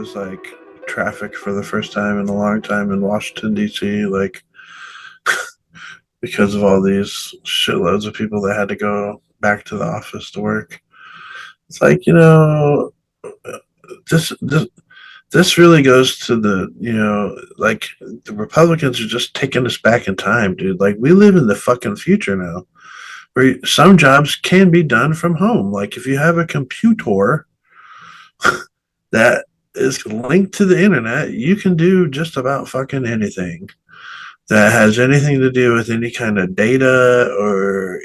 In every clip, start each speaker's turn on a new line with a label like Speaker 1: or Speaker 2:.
Speaker 1: was like traffic for the first time in a long time in Washington D.C. Like because of all these shitloads of people that had to go back to the office to work. It's like this this really goes to the like the Republicans are just taking us back in time, dude. Like we live in the fucking future now, where some jobs can be done from home. Like if you have a computer that is linked to the internet, you can do just about fucking anything that has anything to do with any kind of data or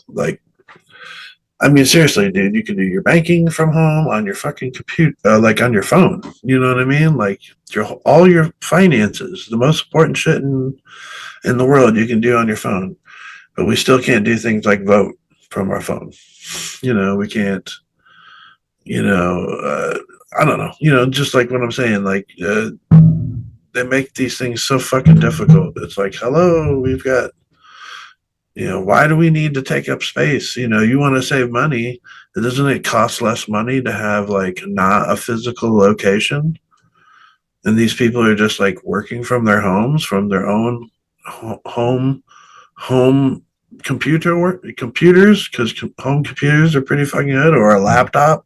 Speaker 1: like I mean seriously, dude, you can do your banking from home on your fucking computer, like on your phone. You know what I mean? Like your all your finances, the most important shit in the world, you can do on your phone. But we still can't do things like vote from our phone. We can't. You know, I don't know. Just like what I'm saying, like they make these things so fucking difficult. It's like, hello, we've got, why do we need to take up space? You want to save money. Doesn't it cost less money to have like not a physical location? And these people are just like working from their homes, from their own home computers, because home computers are pretty fucking good, or a laptop.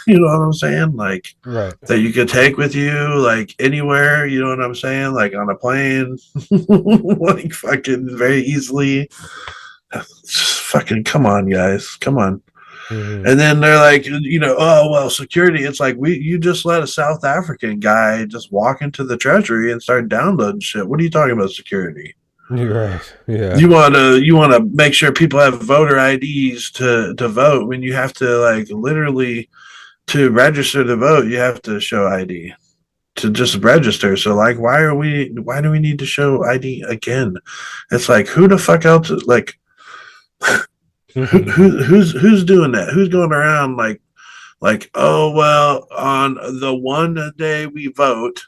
Speaker 1: You know what I'm saying? Like
Speaker 2: Right.
Speaker 1: that you could take with you like anywhere, you know what I'm saying? Like on a plane, like fucking very easily. Just fucking come on, guys. Come on.
Speaker 2: Hmm.
Speaker 1: And then they're like, oh well, security. It's like you just let a South African guy just walk into the treasury and start downloading shit. What are you talking about security?
Speaker 2: You're right. Yeah.
Speaker 1: You wanna make sure people have voter IDs to vote when you have to like literally to register to vote, you have to show ID to just register. So like, why do we need to show ID again? It's like, who the fuck else? Like, who's doing that? Who's going around like, oh well, on the one day we vote,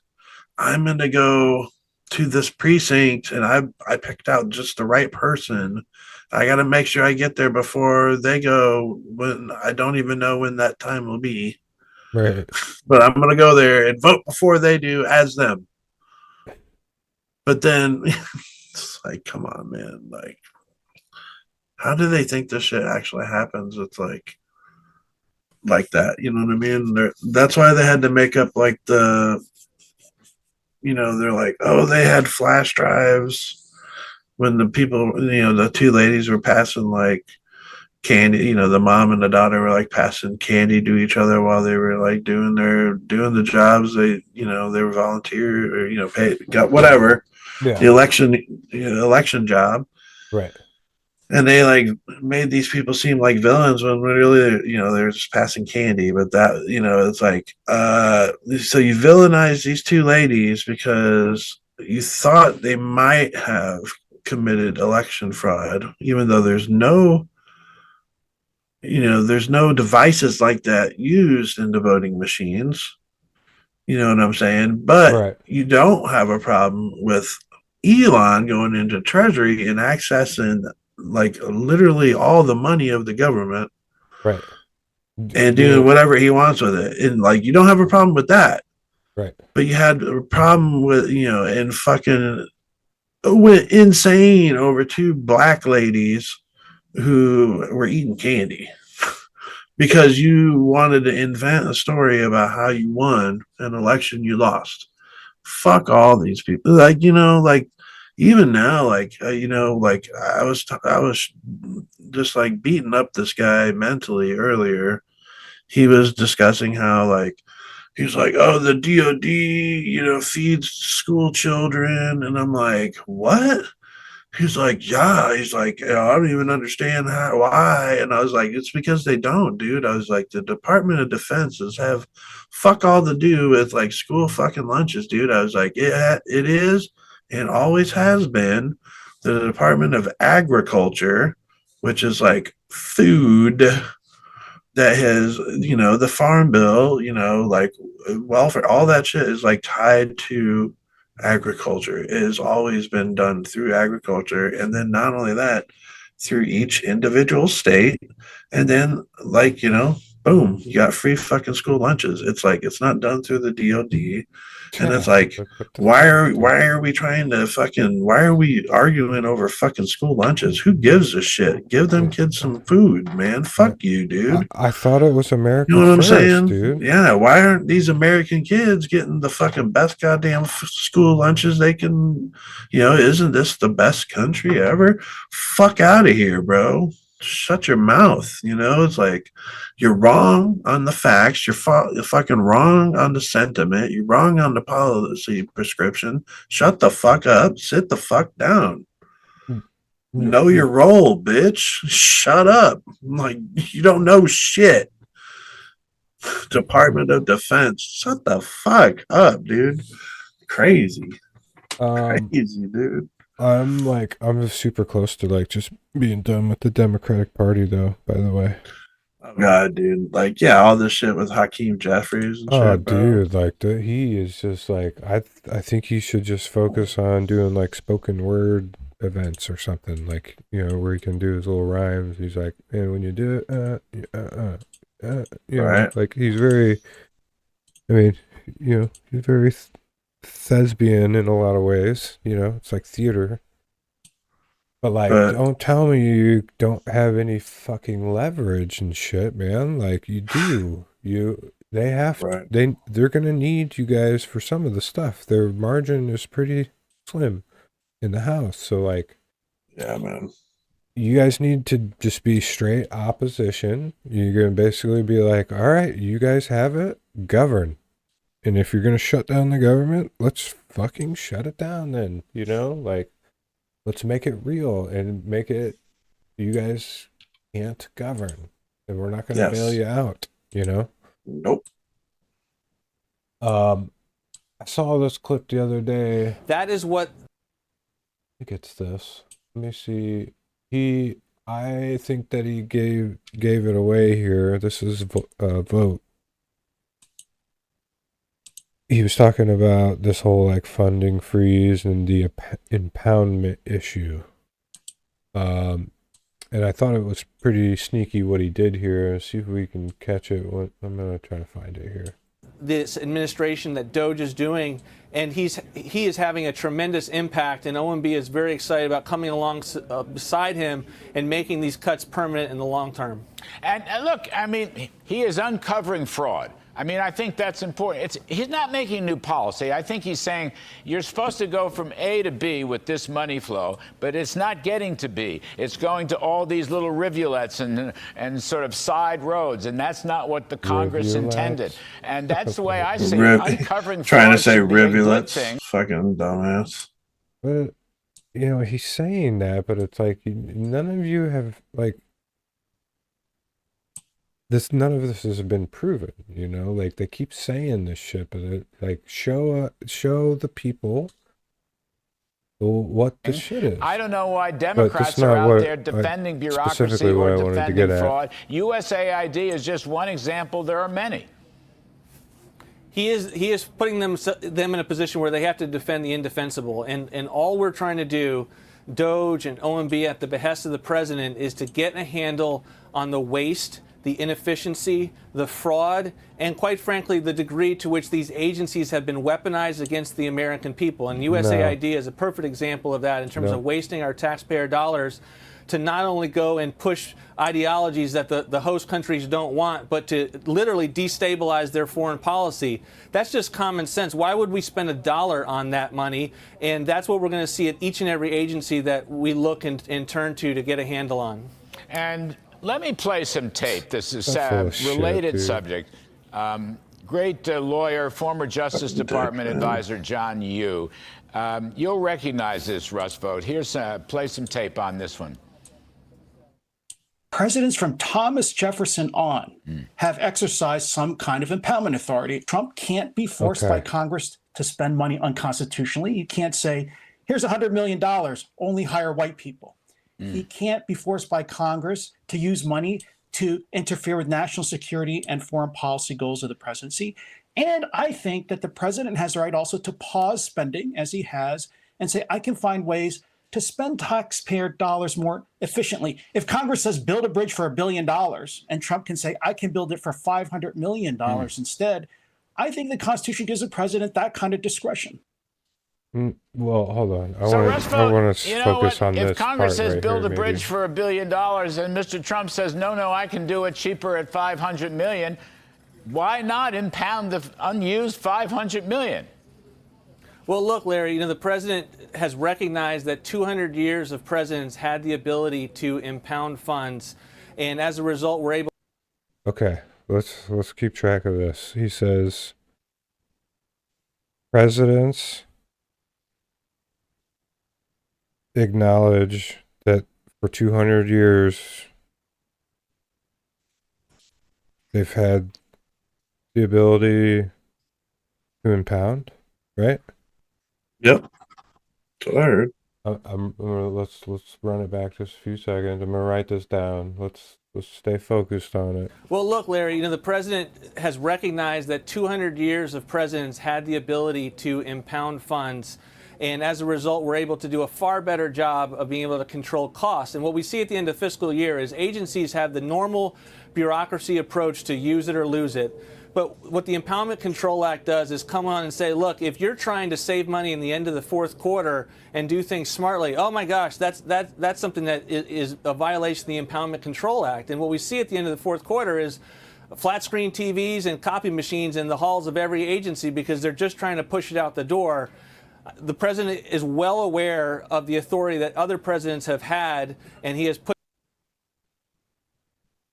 Speaker 1: I'm gonna go to this precinct and I picked out just the right person. I got to make sure I get there before they go when I don't even know when that time will be,
Speaker 2: Right.
Speaker 1: but I'm gonna go there and vote before they do as them. But then it's like, come on, man. Like, how do they think this shit actually happens? It's like that. You know what I mean? That's why they had to make up like they're like, oh, they had flash drives when the people, the two ladies were passing like candy. The mom and the daughter were like passing candy to each other while they were like doing the jobs. They were volunteer or paid, got whatever the
Speaker 2: Yeah.
Speaker 1: election job,
Speaker 2: Right.
Speaker 1: and they like made these people seem like villains when really they're just passing candy. But that it's like so you villainize these two ladies because you thought they might have committed election fraud, even though there's no devices like that used in the voting machines. You know what I'm saying? But
Speaker 2: Right.
Speaker 1: you don't have a problem with Elon going into Treasury and accessing like literally all the money of the government
Speaker 2: Right.
Speaker 1: and doing
Speaker 2: Doing.
Speaker 1: whatever he wants with it. And like you don't have a problem with that.
Speaker 2: Right.
Speaker 1: But you had a problem with, and fucking went insane over two black ladies who were eating candy because you wanted to invent a story about how you won an election you lost. Fuck all these people. Like, like even now, like, like I was just like beating up this guy mentally earlier. He was discussing how like, he's like, oh, the DOD, feeds school children. And I'm like, what? He's like, yeah. He's like, I don't even understand why. And I was like, it's because they don't, dude. I was like, the Department of Defenses have fuck all to do with like school fucking lunches, dude. I was like, it is and always has been the Department of Agriculture, which is like food that has, the farm bill, like welfare, all that shit is like tied to agriculture. It has always been done through agriculture. And then not only that, through each individual state. And then, like, Boom, you got free fucking school lunches. It's like it's not done through the DOD. And it's
Speaker 2: Yeah.
Speaker 1: like,
Speaker 2: Like, what the fuck, dude?
Speaker 1: why are we trying to fucking why are we arguing over fucking school lunches? Who gives a shit? Give them
Speaker 2: Yeah.
Speaker 1: kids some food, man.
Speaker 2: Yeah.
Speaker 1: Fuck you, dude.
Speaker 2: I thought it was
Speaker 1: You
Speaker 2: America
Speaker 1: know what I'm
Speaker 2: first,
Speaker 1: saying?
Speaker 2: dude.
Speaker 1: Yeah, why aren't these American kids getting the fucking best goddamn school lunches they can? Isn't this the best country ever? Fuck out of here, bro. Shut your mouth. It's like you're wrong on the facts. You're fucking wrong on the sentiment. You're wrong on the policy prescription. Shut the fuck up. Sit the fuck down.
Speaker 2: Yeah,
Speaker 1: Know your role, bitch. Shut up. Like, you don't know shit. Department of Defense. Shut the fuck up, dude. Crazy.
Speaker 2: Um,
Speaker 1: Crazy, dude.
Speaker 2: I'm super close to like just being done with the Democratic Party, though. By the way.
Speaker 1: Oh god, dude. Like, yeah, all this shit with Hakeem Jeffries and
Speaker 2: Oh,
Speaker 1: shit, bro.
Speaker 2: dude, like he is just like I think he should just focus on doing like spoken word events or something, like where he can do his little rhymes. He's like, and when you do it,
Speaker 1: Right?
Speaker 2: like he's very. I mean, he's very thespian in a lot of ways. It's like theater. But like,
Speaker 1: But
Speaker 2: don't tell me you don't have any fucking leverage and shit, man. Like you do. They have
Speaker 1: right.
Speaker 2: they're gonna need you guys for some of the stuff. Their margin is pretty slim in the house. So like
Speaker 1: Yeah, man.
Speaker 2: you guys need to just be straight opposition. You're gonna basically be like, all right, you guys have it, govern. And if you're gonna shut down the government, let's fucking shut it down then. Like let's make it real and make it you guys can't govern. And we're not gonna bail
Speaker 1: Yes.
Speaker 2: you out,
Speaker 1: Nope.
Speaker 2: I saw this clip the other day.
Speaker 3: That is what
Speaker 2: I think it's this. Let me see. I think that he gave it away here. This is vote. He was talking about this whole like funding freeze and the impoundment issue. And I thought it was pretty sneaky what he did here. Let's see if we can catch it. I'm gonna try to find it here.
Speaker 3: this administration that Doge is doing, and he is having a tremendous impact, and OMB is very excited about coming along beside him and making these cuts permanent in the long term.
Speaker 4: And look, I mean, he is uncovering fraud. I mean, I think that's important. He's not making new policy. I think he's saying you're supposed to go from A to B with this money flow, but it's not getting to B. It's going to all these little rivulets and sort of side roads, and that's not what the Congress intended. And that's the way I see it. Uncovering
Speaker 1: Trying to
Speaker 4: fraud
Speaker 1: say
Speaker 4: should be a good
Speaker 1: rivulets.
Speaker 4: thing.
Speaker 1: Fucking dumbass.
Speaker 2: But he's saying that, but it's like none of you have like this. None of this has been proven. Like they keep saying this shit, but like show the people what the shit is.
Speaker 4: I don't know why Democrats are out there defending bureaucracy or defending fraud. USAID is just one example. There are many.
Speaker 3: He is putting them in a position where they have to defend the indefensible, and all we're trying to do, Doge and OMB at the behest of the president, is to get a handle on the waste, the inefficiency, the fraud, and quite frankly, the degree to which these agencies have been weaponized against the American people. And USAID is a perfect example of that in terms of wasting our taxpayer dollars to not only go and push ideologies that the host countries don't want, but to literally destabilize their foreign policy. That's just common sense. Why would we spend $1 on that money? And that's what we're going to see at each and every agency that we look and turn to get a handle on.
Speaker 4: And let me play some tape. This is a related subject. Great lawyer, former Justice Department advisor John Yoo. You'll recognize this, Russ Vogt. Here's play some tape on this one.
Speaker 5: Presidents from Thomas Jefferson on have exercised some kind of impoundment authority. Trump can't be forced by Congress to spend money unconstitutionally. You can't say, here's $100 million, only hire white people. He can't be forced by Congress to use money to interfere with national security and foreign policy goals of the presidency. And I think that the president has the right also to pause spending, as he has, and say, I can find ways to spend taxpayer dollars more efficiently. If Congress says build a bridge for $1 billion and Trump can say, I can build it for $500 million instead, I think the Constitution gives the president that kind of discretion.
Speaker 2: Well, hold on. I
Speaker 4: So
Speaker 2: want to
Speaker 4: you know
Speaker 2: focus
Speaker 4: what?
Speaker 2: on
Speaker 4: If
Speaker 2: this
Speaker 4: Congress
Speaker 2: part
Speaker 4: says
Speaker 2: right
Speaker 4: build
Speaker 2: here,
Speaker 4: a bridge
Speaker 2: maybe.
Speaker 4: for $1 billion and Mr. Trump says, no, I can do it cheaper at $500 million, why not impound the unused $500 million?
Speaker 3: Well, look, Larry, the president has recognized that 200 years of presidents had the ability to impound funds, and as a result, we're able.
Speaker 2: Okay, let's keep track of this. He says presidents acknowledge that for 200 years they've had the ability to impound, right?
Speaker 1: Yep. That's what I heard.
Speaker 2: Let's run it back just a few seconds. I'm gonna write this down. Let's stay focused on it.
Speaker 3: Well, look, Larry, the president has recognized that 200 years of presidents had the ability to impound funds. And as a result, we're able to do a far better job of being able to control costs. And what we see at the end of the fiscal year is agencies have the normal bureaucracy approach to use it or lose it. But what the Impoundment Control Act does is come on and say, look, if you're trying to save money in the end of the fourth quarter and do things smartly, oh my gosh, that's something that is a violation of the Impoundment Control Act. And what we see at the end of the fourth quarter is flat screen TVs and copy machines in the halls of every agency because they're just trying to push it out the door. The president is well aware of the authority that other presidents have had, and he has put.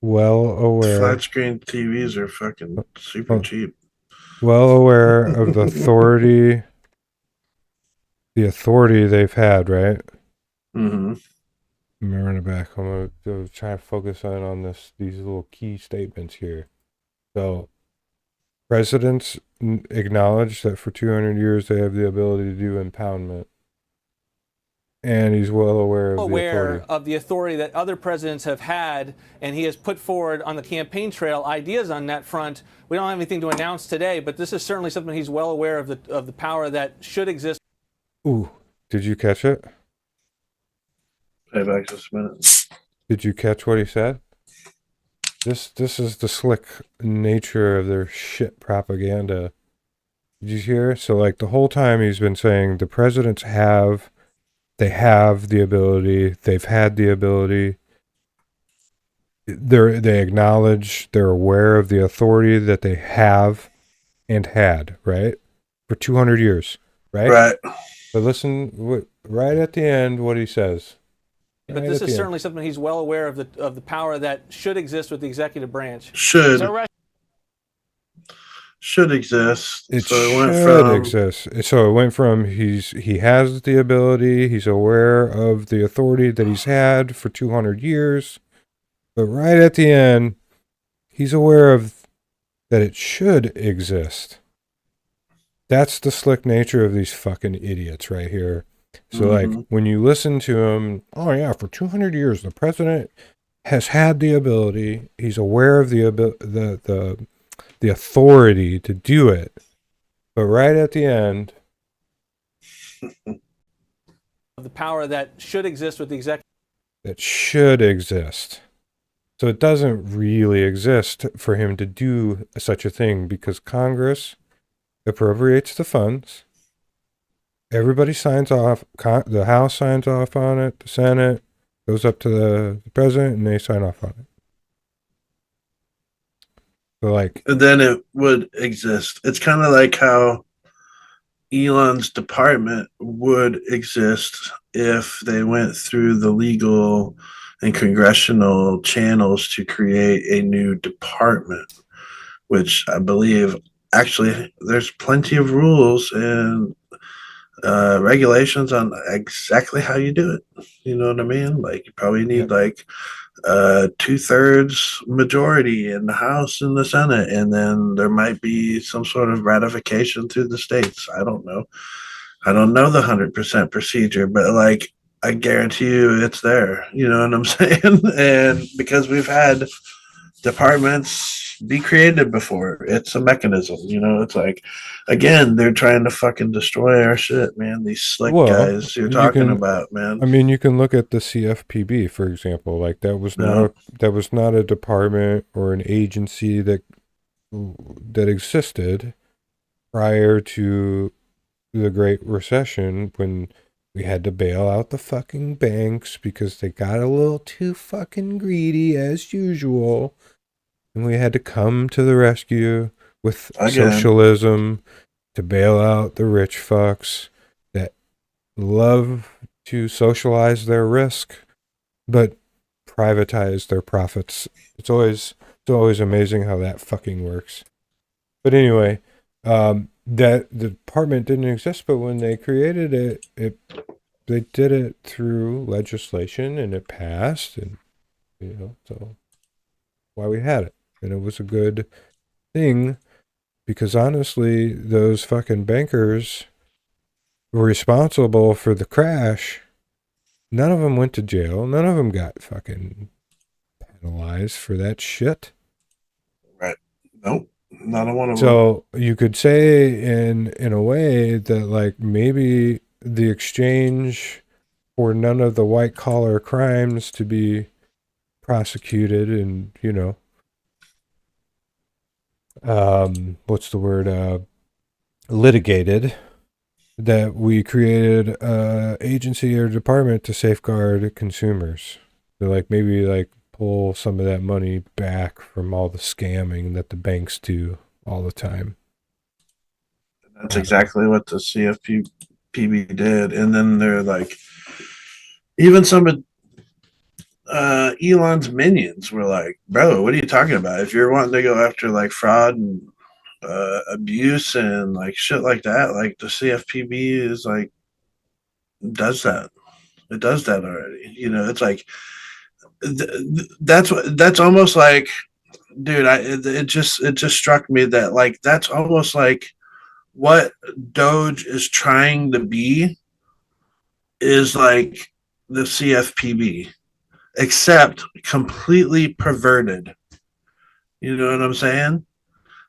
Speaker 2: Well aware.
Speaker 1: Flat screen TVs are fucking super cheap.
Speaker 2: Well aware of the authority they've had, right?
Speaker 1: Mm-hmm.
Speaker 2: Let me run it back. I'm gonna try to focus on these little key statements here. So, presidents acknowledge that for 200 years they have the ability to do impoundment. And he's well aware
Speaker 3: of the authority that other presidents have had, and he has put forward on the campaign trail ideas on that front. We don't have anything to announce today, but this is certainly something he's well aware of the power that should exist.
Speaker 2: Ooh, did you catch it?
Speaker 1: Pay back just a minute.
Speaker 2: Did you catch what he said? This is the slick nature of their shit propaganda. Did you hear? So like the whole time he's been saying the presidents have the ability, they've had the ability. They acknowledge, they're aware of the authority that they have and had, right? For 200 years, right?
Speaker 1: Right.
Speaker 2: But listen, right at the end, what he says.
Speaker 3: But this is certainly something he's well aware of the power that should exist with the executive branch.
Speaker 1: Should exist.
Speaker 2: It
Speaker 1: so
Speaker 2: should exist. So it went from he has the ability, he's aware of the authority that he's had for 200 years, but right at the end, he's aware of that it should exist. That's the slick nature of these fucking idiots right here. So like when you listen to him, oh yeah, for 200 years the president has had the ability, he's aware of the authority to do it, but right at the end,
Speaker 3: The power that should exist with the executive.
Speaker 2: That should exist. So it doesn't really exist for him to do such a thing because Congress appropriates the funds. Everybody signs off. The House signs off on it. The Senate goes up to the president and they sign off on it. So like,
Speaker 1: and then it would exist. It's kind of like how Elon's department would exist if they went through the legal and congressional channels to create a new department, which I believe actually there's plenty of rules and regulations on exactly how you do it. You know what I mean? Like you probably need like 2/3 majority in the House and the Senate, and then there might be some sort of ratification through the states. I don't know the 100% procedure, but like I guarantee you it's there. You know what I'm saying? And because we've had departments be created before. It's a mechanism, you know. It's like, again, they're trying to fucking destroy our shit, man. These slick
Speaker 2: Well,
Speaker 1: guys you're
Speaker 2: you
Speaker 1: talking
Speaker 2: can.
Speaker 1: about, man.
Speaker 2: I mean, you can look at the CFPB, for example. Like
Speaker 1: No,
Speaker 2: that was not a department or an agency that existed prior to the Great Recession when we had to bail out the fucking banks because they got a little too fucking greedy as usual. And we had to come to the rescue with
Speaker 1: again,
Speaker 2: socialism to bail out the rich fucks that love to socialize their risk but privatize their profits. It's always amazing how that fucking works. But anyway, that the department didn't exist, but when they created it they did it through legislation and it passed, and so why we had it, and it was a good thing because honestly, those fucking bankers were responsible for the crash. None of them went to jail. None of them got fucking penalized for that shit.
Speaker 1: right? Nope, not a one of them.
Speaker 2: So you could say in a way that like maybe the exchange for none of the white collar crimes to be prosecuted and what's the word, litigated, that we created a agency or department to safeguard consumers. So like maybe like pull some of that money back from all the scamming that the banks do all the time.
Speaker 1: That's exactly what the CFPB did, and then they're like, even some of Elon's minions were like, "Bro, what are you talking about? If you're wanting to go after like fraud and abuse and like shit like that, like the CFPB is like does that. It does that already. You know, it's like that's almost like, dude. It just struck me that like that's almost like what Doge is trying to be is like the CFPB, except completely perverted. You know what I'm saying?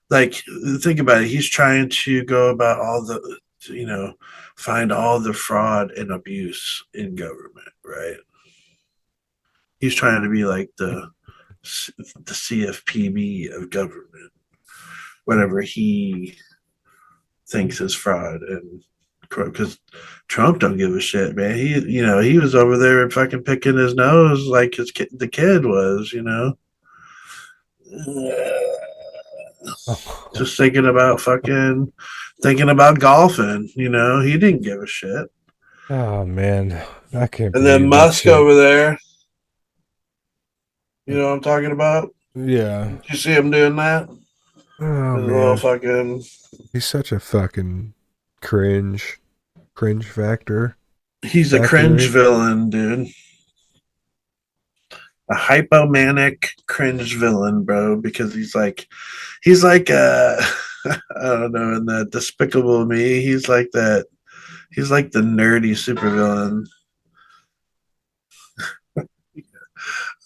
Speaker 1: Like, think about it. He's trying to go about all the, find all the fraud and abuse in government, right? He's trying to be like the CFPB of government, whatever he thinks is fraud and because Trump don't give a shit, man. He was over there fucking picking his nose like the kid was, just thinking about golfing. He didn't give a shit.
Speaker 2: Oh man, I can't
Speaker 1: And then
Speaker 2: believe that
Speaker 1: Musk
Speaker 2: shit.
Speaker 1: over there, you know what I'm talking about?
Speaker 2: Yeah.
Speaker 1: Did you see him doing that?
Speaker 2: Oh
Speaker 1: His little
Speaker 2: man,
Speaker 1: fucking.
Speaker 2: he's such a fucking cringe factor.
Speaker 1: He's a cringe
Speaker 2: Factory.
Speaker 1: villain, dude. A hypomanic cringe villain, bro. Because he's like I don't know, in the Despicable Me, he's like that. He's like the nerdy supervillain.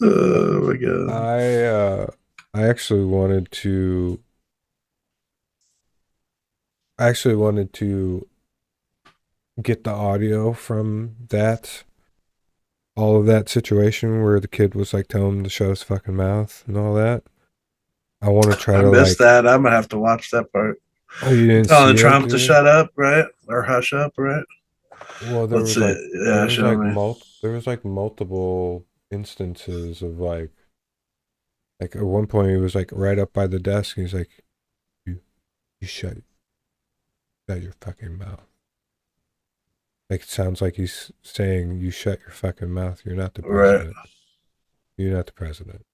Speaker 1: Oh my god.
Speaker 2: I actually wanted to get the audio from that, all of that situation where the kid was like telling him to shut his fucking mouth and all that. I want to try
Speaker 1: I
Speaker 2: to
Speaker 1: missed
Speaker 2: like.
Speaker 1: that. I'm gonna have to watch that part.
Speaker 2: Oh, you didn't
Speaker 1: Telling
Speaker 2: see it,
Speaker 1: Trump to
Speaker 2: dude?
Speaker 1: shut up, right? Or hush up, right?
Speaker 2: Well,
Speaker 1: Let's see. Yeah, show me.
Speaker 2: there was like multiple instances of like at one point he was like right up by the desk and he's like, you shut your fucking mouth. Like it sounds like he's saying, you shut your fucking mouth. You're not the
Speaker 1: Right.
Speaker 2: president. You're not the president.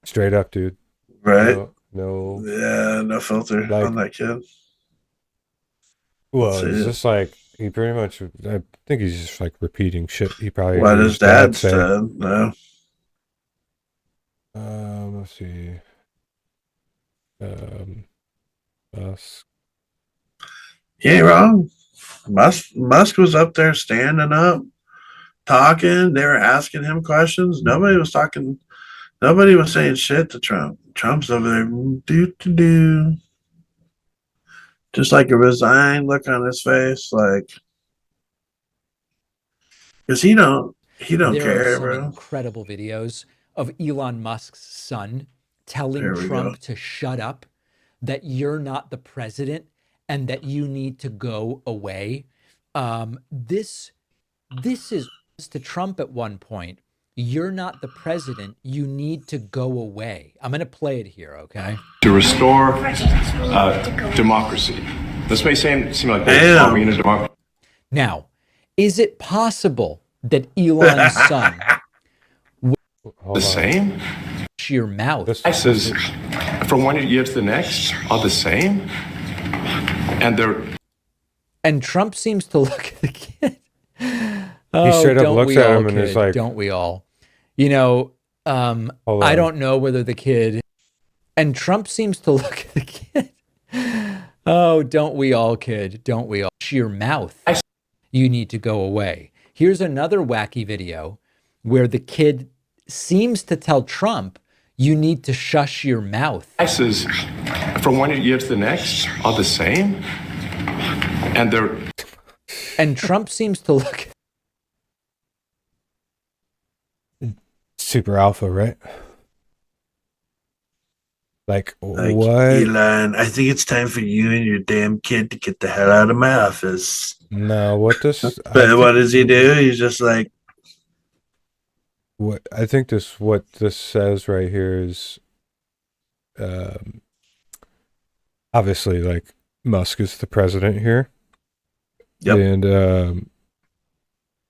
Speaker 2: Straight up, dude.
Speaker 1: Right.
Speaker 2: No.
Speaker 1: Yeah, no filter
Speaker 2: Like,
Speaker 1: on that kid.
Speaker 2: well,
Speaker 1: Let's
Speaker 2: it's
Speaker 1: see.
Speaker 2: just like he pretty much. I think he's just like repeating shit he probably
Speaker 1: What
Speaker 2: heard
Speaker 1: his
Speaker 2: his dad
Speaker 1: dad
Speaker 2: say.
Speaker 1: said. No.
Speaker 2: Let's see. Us.
Speaker 1: He ain't wrong. Musk was up there standing up, talking. They were asking him questions. Nobody was talking. Nobody was saying shit to Trump. Trump's over there, do. Just like a resigned look on his face, like, because he don't
Speaker 6: There are
Speaker 1: care,
Speaker 6: some
Speaker 1: bro.
Speaker 6: incredible videos of Elon Musk's son telling
Speaker 1: There we go.
Speaker 6: Trump to shut up, that you're not the president, and that you need to go away. This is to Trump at one point. You're not the president. You need to go away. I'm going to play it here, okay?
Speaker 7: To restore democracy. This may seem like
Speaker 1: Damn.
Speaker 7: are we in a democracy?
Speaker 6: Now, is it possible that Elon's son
Speaker 2: Hold
Speaker 7: The
Speaker 2: on.
Speaker 7: same?
Speaker 6: your mouth?
Speaker 7: Prices from one year to the next are the same, and they're
Speaker 6: And Trump seems to look at the kid.
Speaker 2: He straight up
Speaker 6: don't
Speaker 2: looks
Speaker 6: we
Speaker 2: at
Speaker 6: all,
Speaker 2: him and is
Speaker 6: kid?
Speaker 2: like,
Speaker 6: Don't we all? You know,
Speaker 2: Hold
Speaker 6: I
Speaker 2: on.
Speaker 6: don't know whether the kid. And Trump seems to look at the kid. Oh, don't we all, kid? Don't we all? Your mouth. You need to go away. Here's another wacky video where the kid seems to tell Trump, you need to shush your mouth.
Speaker 7: prices from one year to the next are the same, and they're
Speaker 6: And Trump seems to look.
Speaker 2: super alpha, right? Like,
Speaker 1: Like,
Speaker 2: what?
Speaker 1: Elon, I think it's time for you and your damn kid to get the hell out of my office.
Speaker 2: No, what this?
Speaker 1: But what does he do? He's just like,
Speaker 2: What I think what this says right here is, obviously, like, Musk is the president here.
Speaker 1: Yep.
Speaker 2: And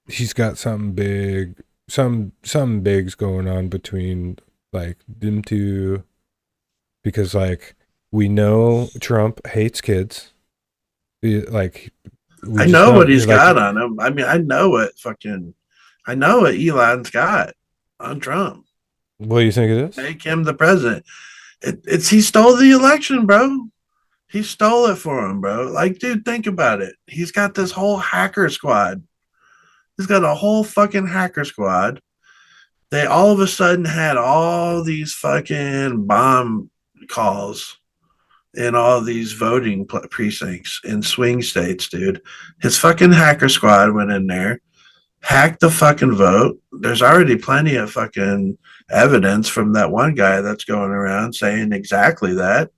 Speaker 2: he's got something big, some bigs going on between, like, them two, because, like, we know Trump hates kids. Like,
Speaker 1: I know what he's got on him. I mean, I know what Elon's got on Trump.
Speaker 2: What do you think it is?
Speaker 1: Make him the president. He stole the election, bro. He stole it for him, bro. Like, dude, think about it. He's got this whole hacker squad. He's got a whole fucking hacker squad. They all of a sudden had all these fucking bomb calls in all these voting precincts in swing states, dude. His fucking hacker squad went in there, hacked the fucking vote. There's already plenty of fucking evidence from that one guy that's going around saying exactly that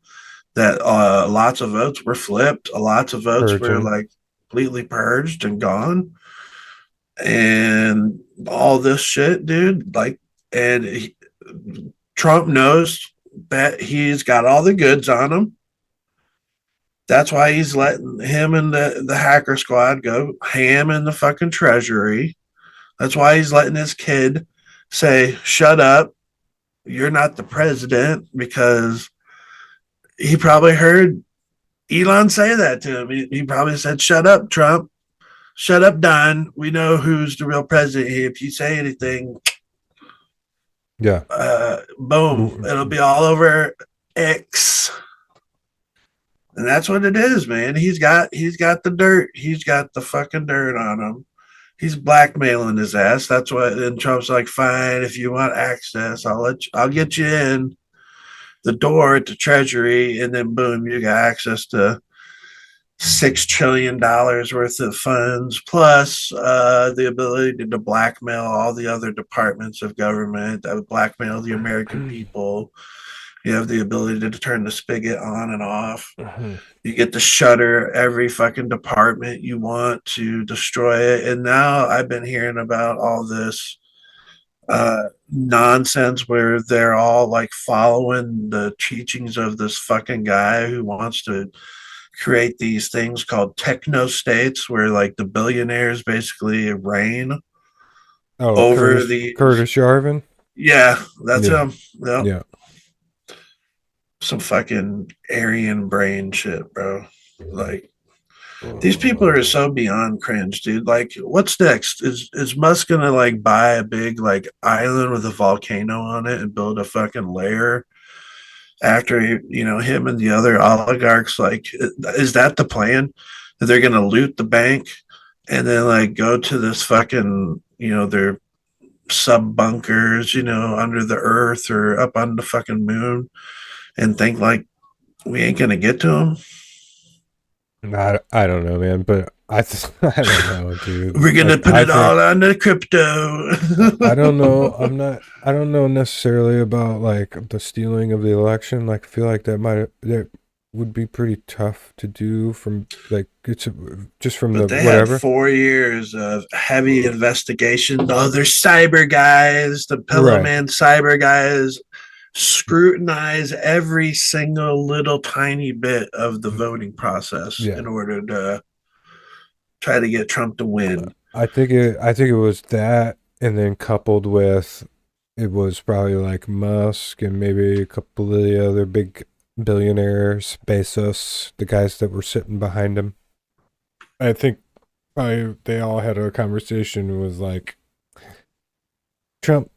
Speaker 1: lots of votes were flipped, lots of votes were like completely purged and gone, and all this shit, dude. Like, and Trump knows that he's got all the goods on him. That's why he's letting him and the hacker squad go ham in the fucking treasury. That's why he's letting his kid say, shut up, you're not the president, because he probably heard Elon say that to him. He probably said, shut up, Trump. Shut up, Don. We know who's the real president here. If you say anything,
Speaker 2: Yeah.
Speaker 1: boom, it'll be all over X. And that's what it is, man. He's got the dirt. He's got the fucking dirt on him. He's blackmailing his ass. That's what. And Trump's like, fine, if you want access, I'll get you in the door at the Treasury, and then boom, you got access to $6 trillion worth of funds, plus the ability to blackmail all the other departments of government, that would blackmail the American people. You have the ability to turn the spigot on and off. You get to shutter every fucking department you want to destroy it. And now I've been hearing about all this nonsense where they're all like following the teachings of this fucking guy who wants to create these things called techno states, where like the billionaires basically reign over
Speaker 2: Curtis Yarvin.
Speaker 1: Yeah, that's him. Yep.
Speaker 2: Yeah.
Speaker 1: Some fucking Aryan brain shit, bro. Like, these people are so beyond cringe, dude. Like, what's next? Is Musk gonna like buy a big like island with a volcano on it and build a fucking lair after him and the other oligarchs? Like, is that the plan? That they're gonna loot the bank and then like go to this fucking their sub bunkers, under the earth or up on the fucking moon, and think like we ain't gonna get to them.
Speaker 2: I don't know, man, but I don't know, dude.
Speaker 1: We're gonna
Speaker 2: Like,
Speaker 1: put
Speaker 2: I
Speaker 1: it
Speaker 2: think
Speaker 1: all on the crypto.
Speaker 2: I don't know. I don't know necessarily about like the stealing of the election. Like, I feel like that would be pretty tough to do from like just from the
Speaker 1: But they had
Speaker 2: whatever.
Speaker 1: 4 years of heavy investigation. Oh, they're cyber guys, the Pillow
Speaker 2: Right.
Speaker 1: Man cyber guys scrutinize every single little tiny bit of the voting process
Speaker 2: Yeah.
Speaker 1: in order to try to get Trump to win.
Speaker 2: I think it was that, and then coupled with it was probably like Musk and maybe a couple of the other big billionaires, Bezos, the guys that were sitting behind him. I think probably they all had a conversation. It was like, Trump,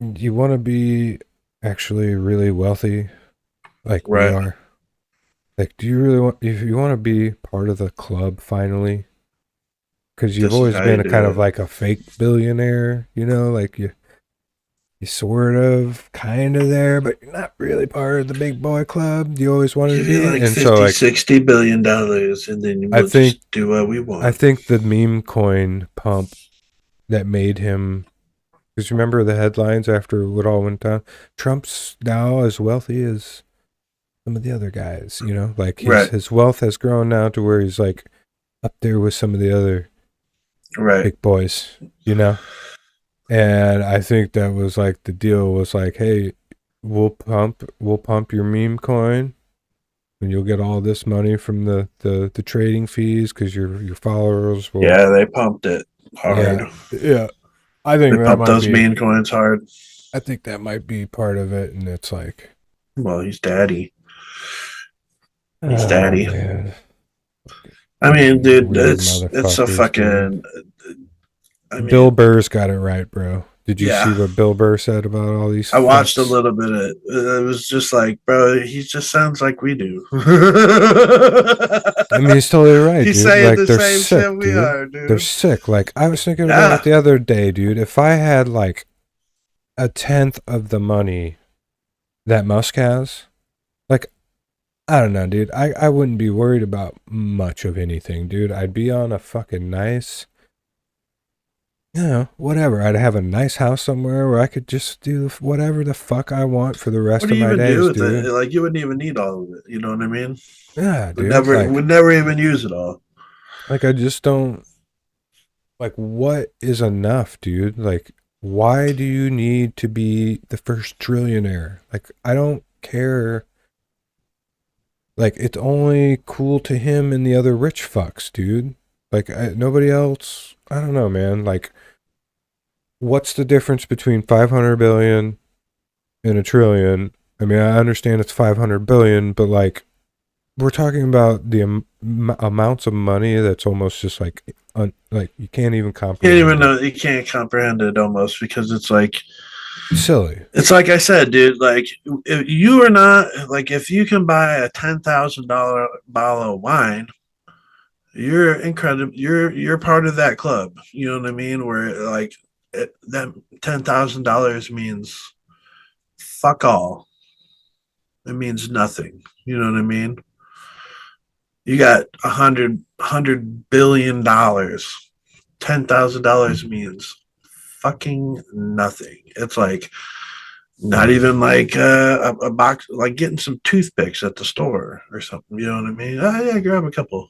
Speaker 2: you want to be actually really wealthy like we
Speaker 1: Right.
Speaker 2: are? Like, do you really want, if you want to be part of the club finally? Because you've
Speaker 1: This is
Speaker 2: always
Speaker 1: how
Speaker 2: been
Speaker 1: you
Speaker 2: a
Speaker 1: do
Speaker 2: kind
Speaker 1: it.
Speaker 2: of like a fake billionaire, like you sort of kind of there, but you're not really part of the big boy club you always wanted to
Speaker 1: Give you
Speaker 2: be.
Speaker 1: like
Speaker 2: And so
Speaker 1: 50,
Speaker 2: like
Speaker 1: $60 billion, and then
Speaker 2: I
Speaker 1: we'll
Speaker 2: think
Speaker 1: just do what we
Speaker 2: I
Speaker 1: want.
Speaker 2: think the meme coin pump that made him, because remember the headlines after what all went down, Trump's now as wealthy as some of the other guys, like
Speaker 1: Right.
Speaker 2: his wealth has grown now to where he's like up there with some of the other
Speaker 1: Right.
Speaker 2: big boys, And I think that was like the deal was like, hey, we'll pump your meme coin, and you'll get all this money from the trading fees because your followers will.
Speaker 1: Yeah, they pumped it hard.
Speaker 2: Yeah. I
Speaker 1: They
Speaker 2: think that
Speaker 1: pumped
Speaker 2: might
Speaker 1: those
Speaker 2: be.
Speaker 1: meme coins hard.
Speaker 2: I think that might be part of it, and it's like,
Speaker 1: Well, he's daddy. He's
Speaker 2: oh
Speaker 1: daddy.
Speaker 2: man,
Speaker 1: I mean, dude,
Speaker 2: weird
Speaker 1: it's a
Speaker 2: motherfuckers, dude.
Speaker 1: fucking. I
Speaker 2: Bill
Speaker 1: mean,
Speaker 2: Burr's got it right, bro. Did you see
Speaker 1: yeah.
Speaker 2: what Bill Burr said about all these
Speaker 1: I watched a
Speaker 2: fucks?
Speaker 1: little bit of it. It was just like, bro, he just sounds like we do.
Speaker 2: I mean, he's totally right,
Speaker 1: He's
Speaker 2: dude.
Speaker 1: saying
Speaker 2: Like,
Speaker 1: the
Speaker 2: they're
Speaker 1: same shit
Speaker 2: sick,
Speaker 1: we
Speaker 2: dude.
Speaker 1: are,
Speaker 2: They're
Speaker 1: dude.
Speaker 2: sick. Like, I was thinking about it
Speaker 1: Yeah.
Speaker 2: the other day, dude. If I had, like, a tenth of the money that Musk has, like, I don't know, dude. I wouldn't be worried about much of anything, dude. I'd be on a fucking nice, whatever. I'd have a nice house somewhere where I could just do whatever the fuck I want for the rest
Speaker 1: What do
Speaker 2: of
Speaker 1: you
Speaker 2: my
Speaker 1: even do
Speaker 2: days,
Speaker 1: with it?
Speaker 2: dude.
Speaker 1: Like, you wouldn't even need all of it. You know what I mean?
Speaker 2: Yeah,
Speaker 1: Would
Speaker 2: dude.
Speaker 1: never, would never even use it all.
Speaker 2: Like, I just don't. Like, what is enough, dude? Like, why do you need to be the first trillionaire? Like, I don't care. Like, it's only cool to him and the other rich fucks, dude. Like, nobody else. I don't know, man. Like, what's the difference between 500 billion and a trillion? I mean, I understand it's 500 billion, but like, we're talking about the amounts of money that's almost just like, like you can't even comprehend.
Speaker 1: Can't even know. You can't comprehend it almost because it's like
Speaker 2: silly.
Speaker 1: It's like I said, dude. Like, if you are not like, if you can buy a $10,000 bottle of wine, you're incredible. You're part of that club. You know what I mean? Where like that $10,000 means fuck all. It means nothing. You know what I mean? You got $100 billion. $10,000 means fucking nothing. It's like not even like a box, like getting some toothpicks at the store or something. You know what I mean? Oh yeah, grab a couple.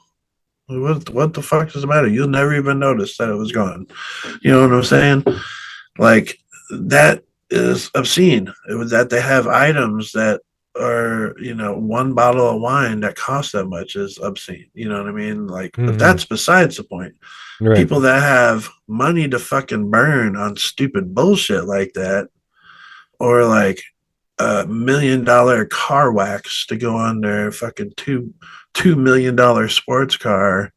Speaker 1: What the fuck does the matter? You'll never even notice that it was gone. You know what I'm saying? Like that is obscene. It was that they have items that are, one bottle of wine that costs that much is obscene. You know what I mean? Like, but that's besides the point.
Speaker 2: Right.
Speaker 1: People that have money to fucking burn on stupid bullshit like that, or like $1 million car wax to go on their fucking $2 million sports car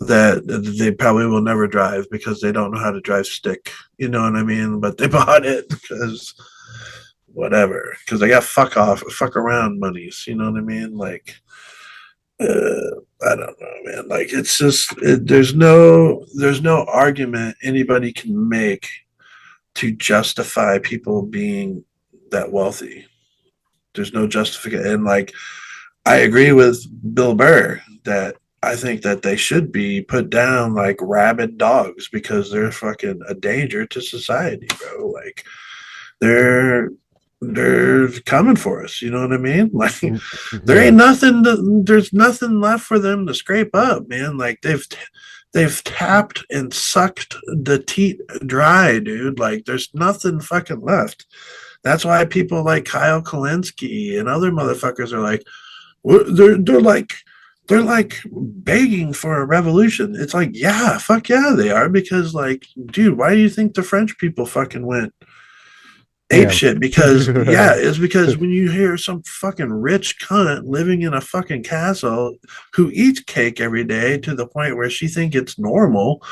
Speaker 1: that they probably will never drive because they don't know how to drive stick. You know what I mean? But they bought it because whatever, because they got fuck around monies. You know what I mean? Like, I don't know, man. Like, it's just there's no argument anybody can make to justify people being that wealthy. There's no justification. And like, I agree with Bill Burr that I think that they should be put down like rabid dogs because they're fucking a danger to society, bro. Like, they're they're coming for us. You know what I mean? Like, there ain't nothing. There's nothing left for them to scrape up, man. Like they've tapped and sucked the teat dry, dude. Like, there's nothing fucking left. That's why people like Kyle Kalinske and other motherfuckers are like, they're like begging for a revolution. It's like, yeah, fuck yeah, they are, because like, dude, why do you think the French people fucking went ape shit? Because yeah, it's because when you hear some fucking rich cunt living in a fucking castle who eats cake every day to the point where she thinks it's normal,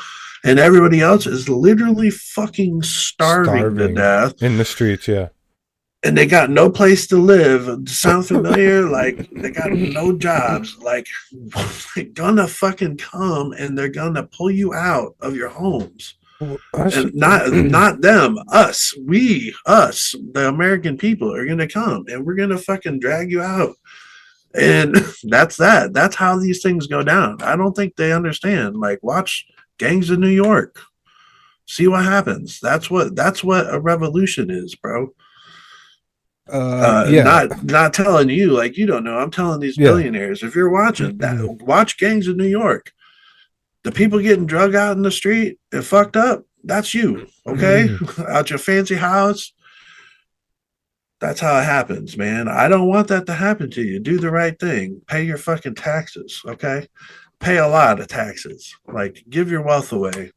Speaker 1: and everybody else is literally fucking starving to death
Speaker 2: in the streets, yeah.
Speaker 1: And they got no place to live. Sound familiar? Like, they got no jobs. Like, they're gonna fucking come and they're gonna pull you out of your homes. And not them, us, the American people are gonna come and we're gonna fucking drag you out. And that's that. That's how these things go down. I don't think they understand. Like, watch Gangs of New York. See what happens. That's what a revolution is, bro. Not telling you, like, you don't know. I'm telling these billionaires. If you're watching that, watch Gangs of New York. The people getting drug out in the street and fucked up, that's you, okay? Out your fancy house. That's how it happens, man. I don't want that to happen to you. Do the right thing. Pay your fucking taxes, okay? Pay a lot of taxes. Like, give your wealth away.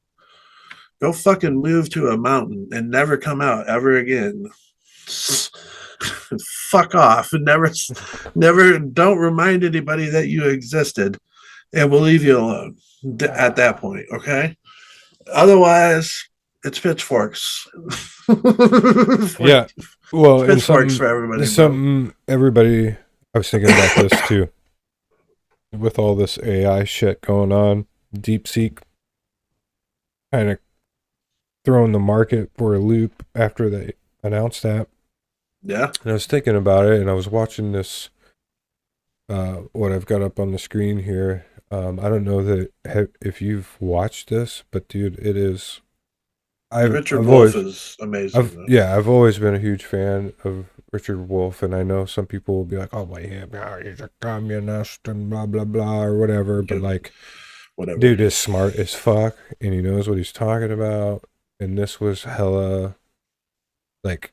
Speaker 1: Go fucking move to a mountain and never come out ever again. Fuck off. Never don't remind anybody that you existed, and we'll leave you alone at that point, okay? Otherwise, it's pitchforks.
Speaker 2: Yeah. Well,
Speaker 1: pitchforks for everybody.
Speaker 2: Everybody, I was thinking about this too. With all this AI shit going on, DeepSeek kind of throwing the market for a loop after they announced that.
Speaker 1: Yeah.
Speaker 2: And I was thinking about it, and I was watching this, what I've got up on the screen here. I don't know if you've watched this, but dude, it is.
Speaker 1: Richard Wolff is amazing.
Speaker 2: I've always been a huge fan of Richard Wolff, and I know some people will be like, "Oh, well, yeah, he's a communist and blah blah blah" or whatever. But like, whatever. Dude is smart as fuck, and he knows what he's talking about. And this was hella, like,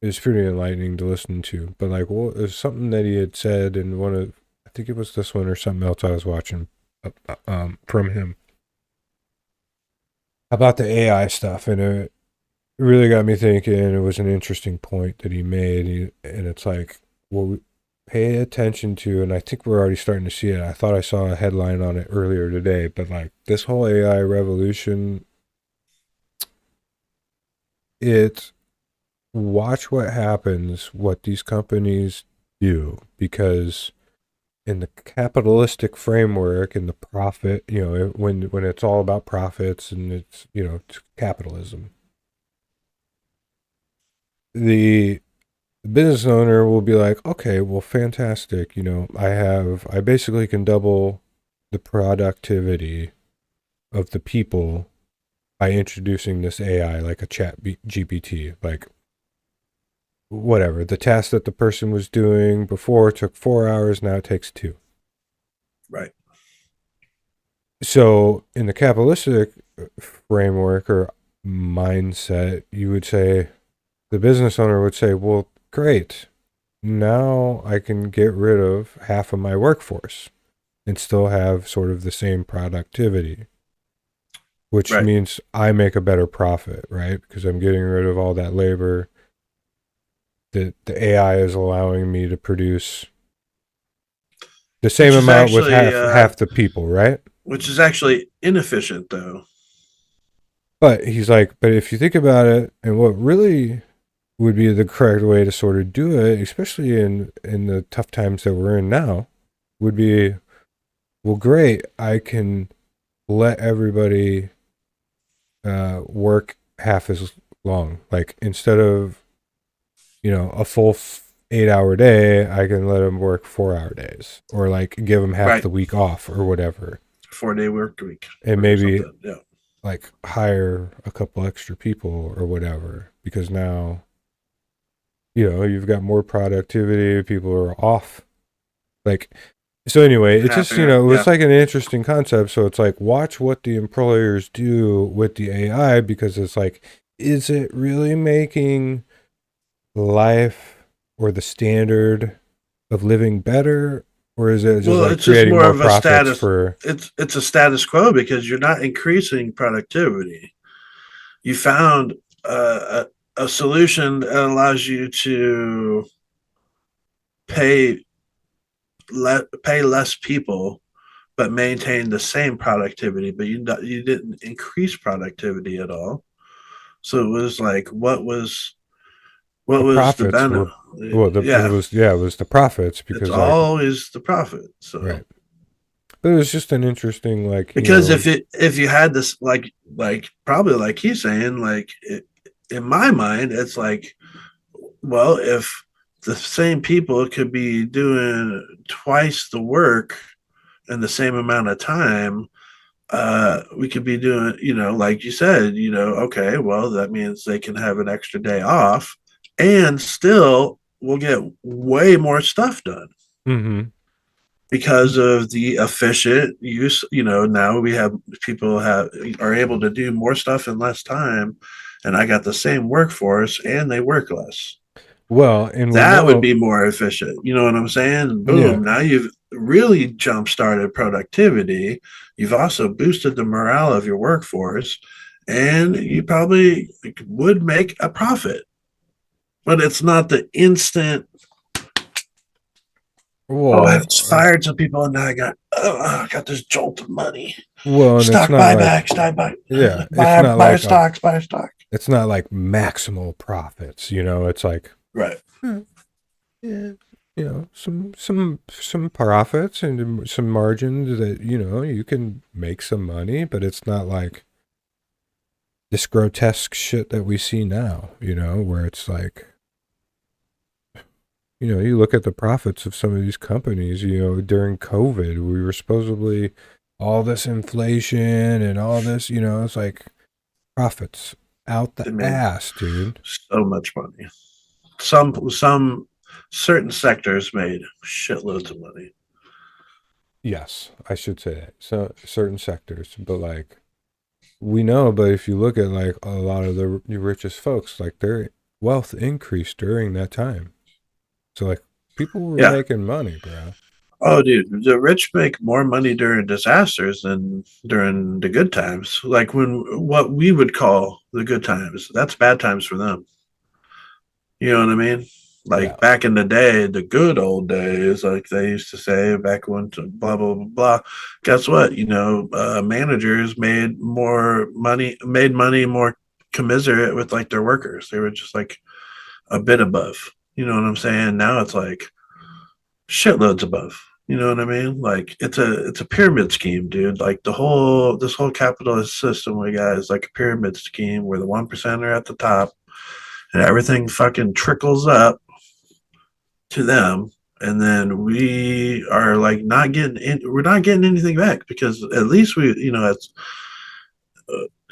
Speaker 2: it was pretty enlightening to listen to. But like, well, it was something that he had said in one of, I think it was this one or something else I was watching, from him about the AI stuff, and it really got me thinking. It was an interesting point that he made, and it's like, well, pay attention to, and I think we're already starting to see it. I thought I saw a headline on it earlier today, but like, this whole AI revolution, watch what happens, what these companies do, because in the capitalistic framework and the profit, when it's all about profits and it's, it's capitalism, the business owner will be like, okay, well, fantastic. I basically can double the productivity of the people by introducing this AI, like a chat GPT, like, whatever. The task that the person was doing before took 4 hours, now it takes 2.
Speaker 1: Right.
Speaker 2: So in the capitalistic framework or mindset, you would say, the business owner would say, well, great. Now I can get rid of half of my workforce and still have sort of the same productivity, which means I make a better profit, right? Because I'm getting rid of all that labor. The AI is allowing me to produce the same amount with half the people, right?
Speaker 1: Which is actually inefficient, though.
Speaker 2: But he's like, but if you think about it, and what really would be the correct way to sort of do it, especially in the tough times that we're in now, would be, well, great, I can let everybody work half as long. Like instead of, a full 8-hour day, I can let them work 4-hour days, or like give them half
Speaker 1: Right.
Speaker 2: the week off or whatever.
Speaker 1: 4-day work week.
Speaker 2: And
Speaker 1: or
Speaker 2: maybe
Speaker 1: something. Yeah.
Speaker 2: like hire a couple extra people or whatever, because now, you've got more productivity. People are off. Like, so anyway, it's just,
Speaker 1: Happier.
Speaker 2: it was
Speaker 1: Yeah.
Speaker 2: like an interesting concept. So it's like, watch what the employers do with the AI, because it's like, is it really making life or the standard of living better? Or is it just
Speaker 1: Well,
Speaker 2: like
Speaker 1: it's just
Speaker 2: creating
Speaker 1: more
Speaker 2: more
Speaker 1: of a
Speaker 2: profits
Speaker 1: status.
Speaker 2: for,
Speaker 1: It's a status quo because you're not increasing productivity. You found a solution that allows you to pay pay less people but maintain the same productivity, but you didn't increase productivity at all. So it was like, what
Speaker 2: the
Speaker 1: was the
Speaker 2: profits
Speaker 1: benefit?
Speaker 2: were, well,
Speaker 1: Yeah,
Speaker 2: it was the profits,
Speaker 1: it's
Speaker 2: because like,
Speaker 1: always the profit. So
Speaker 2: right. But it was just an interesting, like,
Speaker 1: because if you had this like probably like he's saying in my mind it's like, well, if the same people could be doing twice the work in the same amount of time, we could be doing, like you said, okay, well, that means they can have an extra day off and still we'll get way more stuff done
Speaker 2: mm-hmm.
Speaker 1: because of the efficient use. Now we have people are able to do more stuff in less time, and I got the same workforce and they work less.
Speaker 2: Well, and we
Speaker 1: That would
Speaker 2: know,
Speaker 1: be more efficient. You know what I'm saying?
Speaker 2: yeah.
Speaker 1: Boom. Now you've really jump started productivity. You've also boosted the morale of your workforce, and you probably would make a profit. But it's not the instant, oh, I've
Speaker 2: Well,
Speaker 1: fired some people and now I got this jolt of money.
Speaker 2: and it's
Speaker 1: Stock
Speaker 2: not like,
Speaker 1: buyback, stock buy,
Speaker 2: yeah, it's
Speaker 1: buy,
Speaker 2: not
Speaker 1: buy
Speaker 2: like
Speaker 1: stocks, buy stock.
Speaker 2: it's not like maximal profits. It's like,
Speaker 1: Right.
Speaker 2: yeah, some profits and some margins that you can make some money, but it's not like this grotesque shit that we see now. Where it's like, you look at the profits of some of these companies. During COVID, we were supposedly all this inflation and all this. It's like profits out the
Speaker 1: They made
Speaker 2: ass, dude.
Speaker 1: so much money. Some certain sectors made shitloads of money.
Speaker 2: Yes, I should say that. So certain sectors, but like we know, but if you look at like a lot of the richest folks, like their wealth increased during that time. So like people were
Speaker 1: Yeah.
Speaker 2: making money, bro.
Speaker 1: Oh, dude, the rich make more money during disasters than during the good times. Like when what we would call the good times, that's bad times for them. You know what I mean?
Speaker 2: Yeah.
Speaker 1: Like back in the day, the good old days, like they used to say back when blah blah blah blah. Guess what? Managers made money more commensurate with like their workers. They were just like a bit above. You know what I'm saying? Now it's like shitloads above. You know what I mean? Like it's a pyramid scheme, dude. Like this whole capitalist system we got is like a pyramid scheme where the 1% are at the top and everything fucking trickles up to them, and then we are like we're not getting anything back because at least it's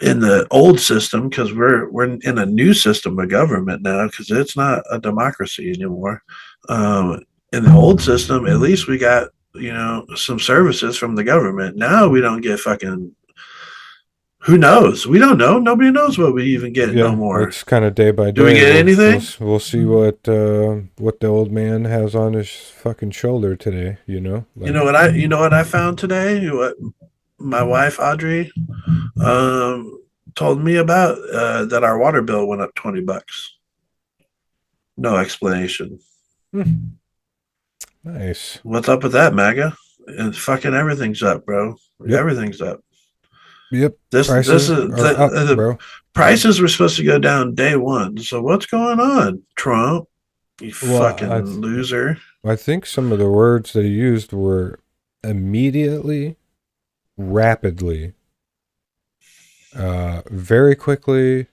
Speaker 1: in the old system because we're in a new system of government now because it's not a democracy anymore. In the old system, at least we got some services from the government. Now we don't get fucking. Who knows? We don't know. Nobody knows what we even get no
Speaker 2: Yeah,
Speaker 1: more.
Speaker 2: it's kind of day by day.
Speaker 1: Do we get anything?
Speaker 2: We'll see what the old man has on his fucking shoulder today. Like,
Speaker 1: You know what I found today? What my wife Audrey told me about that our water bill went up $20. No explanation.
Speaker 2: Nice.
Speaker 1: What's up with that, MAGA? And fucking everything's up, bro.
Speaker 2: Yep.
Speaker 1: Everything's up.
Speaker 2: Yep.
Speaker 1: This
Speaker 2: Prices
Speaker 1: is
Speaker 2: are up,
Speaker 1: the
Speaker 2: bro.
Speaker 1: prices were supposed to go down day one. So what's going on, Trump? You
Speaker 2: Well,
Speaker 1: fucking loser.
Speaker 2: I think some of the words they used were immediately, rapidly, very quickly,